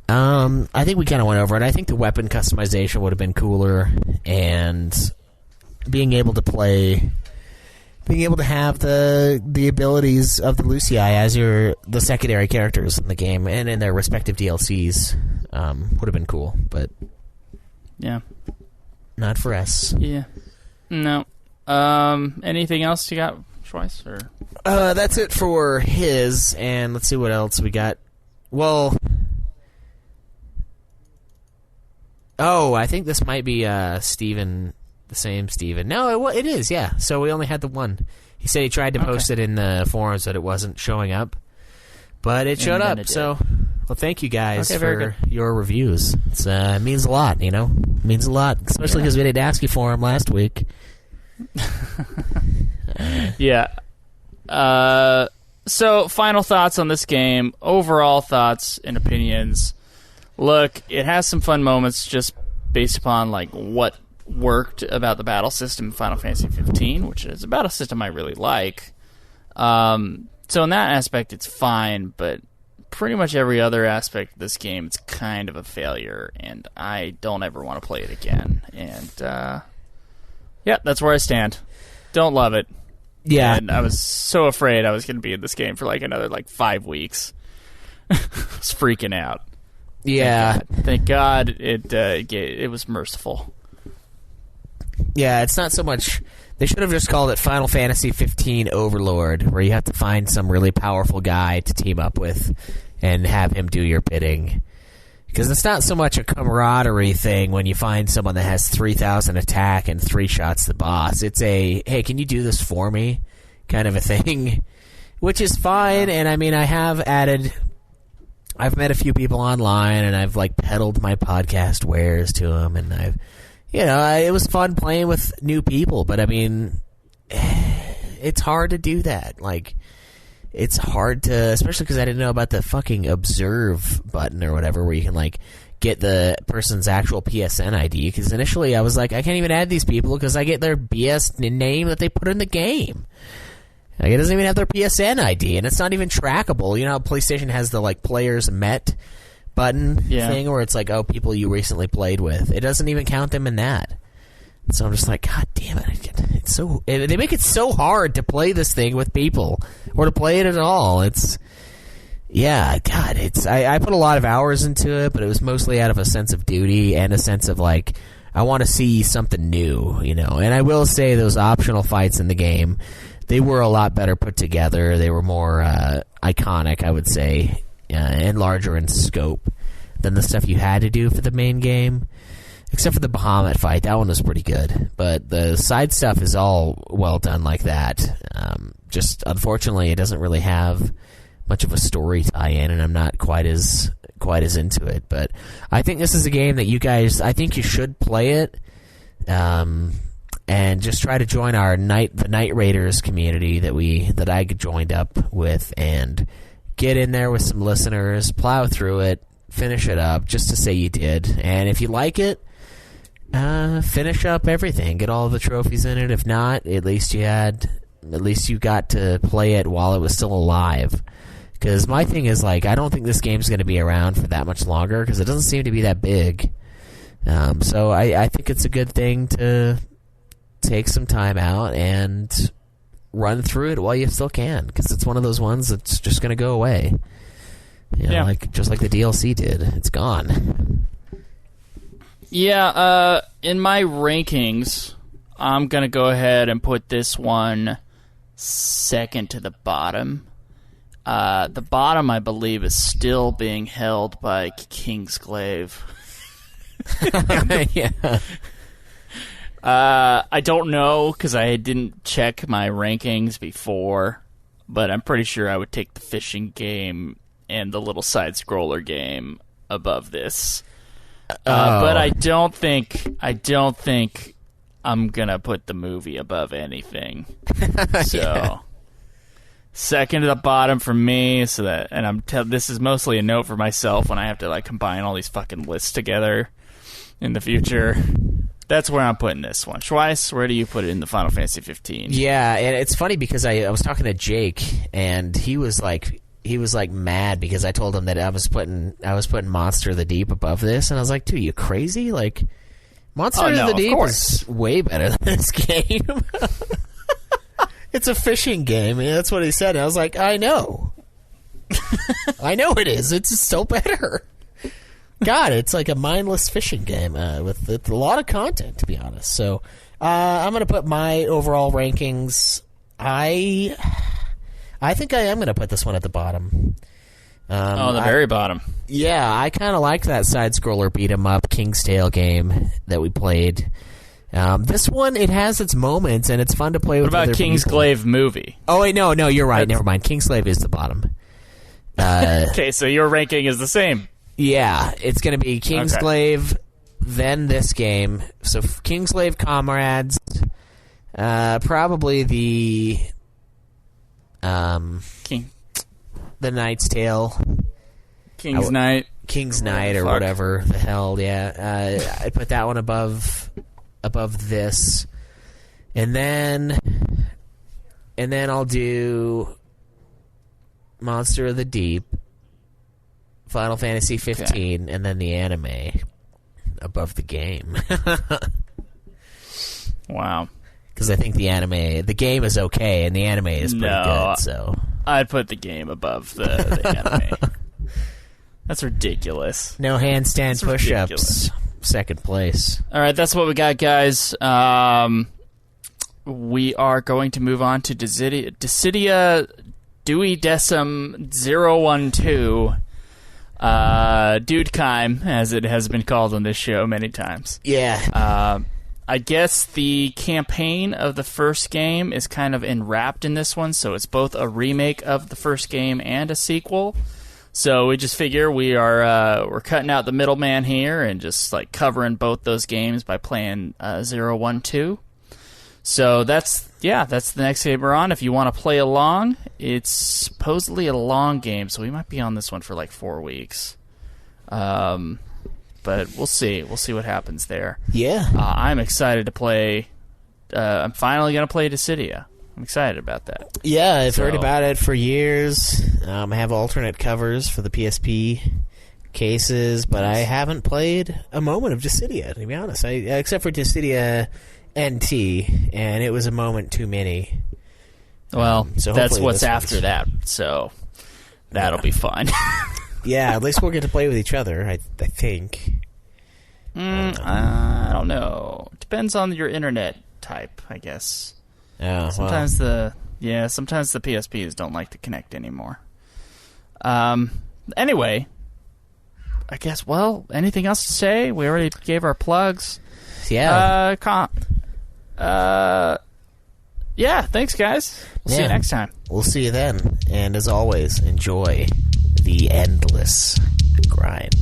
I think we kind of went over it. I think the weapon customization would have been cooler, and being able to have the abilities of the Lucii as the secondary characters in the game and in their respective DLCs would have been cool, but yeah. Not for us. Yeah. No. Anything else you got, Schweiss? Or? That's it for his, and let's see what else we got. Well, I think this might be Steven, the same Steven. No, it is, yeah. So we only had the one. He said he tried to post it in the forums, but it wasn't showing up. But it showed up, so... Well, thank you guys for your reviews. It means a lot, you know? It means a lot, especially because we didn't ask you for them last week. Yeah. So, final thoughts on this game. Overall thoughts and opinions. Look, it has some fun moments just based upon like what worked about the battle system in Final Fantasy 15, which is a battle system I really like. So in that aspect, it's fine, but pretty much every other aspect of this game, it's kind of a failure, and I don't ever want to play it again. And, yeah, that's where I stand. Don't love it. Yeah. And I was so afraid I was going to be in this game for, like, another, 5 weeks. I was freaking out. Yeah. Thank God it was merciful. Yeah, it's not so much... They should have just called it Final Fantasy 15 Overlord, where you have to find some really powerful guy to team up with and have him do your bidding. Because it's not so much a camaraderie thing when you find someone that has 3,000 attack and 3 shots the boss. It's a, hey, can you do this for me kind of a thing, which is fine. And I mean, I've met a few people online, and I've peddled my podcast wares to them, and it was fun playing with new people, but I mean, it's hard to do that. It's hard to, especially because I didn't know about the fucking observe button or whatever, where you can get the person's actual PSN ID. Because initially I was like, I can't even add these people because I get their BS name that they put in the game. It doesn't even have their PSN ID, and it's not even trackable. You know how PlayStation has the players met button thing where it's people you recently played with. It doesn't even count them in that. So I'm just like, God damn it! They make it so hard to play this thing with people or to play it at all. I put a lot of hours into it, but it was mostly out of a sense of duty and a sense of I want to see something new, you know. And I will say those optional fights in the game, they were a lot better put together. They were more iconic, I would say. And larger in scope than the stuff you had to do for the main game. Except for the Bahamut fight. That one was pretty good. But the side stuff is all well done like that. Just, unfortunately, it doesn't really have much of a story tie-in, and I'm not quite as into it. But I think this is a game that you guys, I think you should play it. And just try to join our the Night Raiders community that I joined up with, and get in there with some listeners, plow through it, finish it up, just to say you did. And if you like it, finish up everything, get all the trophies in it. If not, at least you got to play it while it was still alive. Because my thing is, I don't think this game's going to be around for that much longer, because it doesn't seem to be that big. So I think it's a good thing to take some time out and run through it while you still can, because it's one of those ones that's just going to go away. Just like the DLC did. It's gone. Yeah, in my rankings, I'm going to go ahead and put this one second to the bottom. The bottom, I believe, is still being held by Kingsglaive. Yeah. I don't know because I didn't check my rankings before, but I'm pretty sure I would take the fishing game and the little side scroller game above this. But I don't think I'm gonna put the movie above anything. So. Yeah. Second to the bottom for me, so that, and this is mostly a note for myself when I have to like combine all these fucking lists together in the future. That's where I'm putting this one. Schweiss, where do you put it in the Final Fantasy 15? Yeah, and it's funny because I was talking to Jake, and he was like mad because I told him that I was putting Monster of the Deep above this, and I was like, dude, you crazy? Like, Monster of the Deep is way better than this game. It's a fishing game. And that's what he said. And I was like, I know. I know it is. It's still better. God, it's like a mindless fishing game with a lot of content, to be honest. So I'm going to put my overall rankings. I think I am going to put this one at the bottom. The very bottom. Yeah, I kind of liked that side-scroller beat-em-up King's Tale game that we played. This one, it has its moments, and it's fun to play with other people. What about Kingsglaive movie? Oh, wait, no, you're right. Never mind. Kingsglaive is the bottom. Okay, so your ranking is the same. Yeah, it's going to be Kingsglaive, then this game. So Kingsglaive, Comrades, probably the Knight's Tale. King's Knight or whatever the hell, yeah. I put that one above this, and then I'll do Monster of the Deep, Final Fantasy 15, and then the anime above the game. Wow. Because I think the game is okay, and the anime is pretty good. So I'd put the game above the anime. That's ridiculous. No handstand push-ups. Second place. All right, that's what we got, guys. We are going to move on to Dissidia Duodecim 012. Dudekheim, as it has been called on this show many times. Yeah. I guess the campaign of the first game is kind of enwrapped in this one, so it's both a remake of the first game and a sequel. So we just figure we're cutting out the middleman here and just like covering both those games by playing 012. So that's the next game we're on. If you want to play along, it's supposedly a long game, so we might be on this one for like 4 weeks. But we'll see. We'll see what happens there. Yeah. I'm excited to play. I'm finally going to play Dissidia. I'm excited about that. Yeah, I've heard about it for years. I have alternate covers for the PSP cases, but I haven't played a moment of Dissidia, to be honest. Except for Dissidia NT, and it was a moment too many. Well, so that's what's after that, so that'll be fun. Yeah, at least we'll get to play with each other, I think. I don't know. Depends on your internet type, I guess. Oh, sometimes the PSPs don't like to connect anymore. Anyway, I guess. Well, anything else to say? We already gave our plugs. Yeah. Yeah. Thanks, guys. We'll see you next time. We'll see you then. And as always, enjoy the endless grind.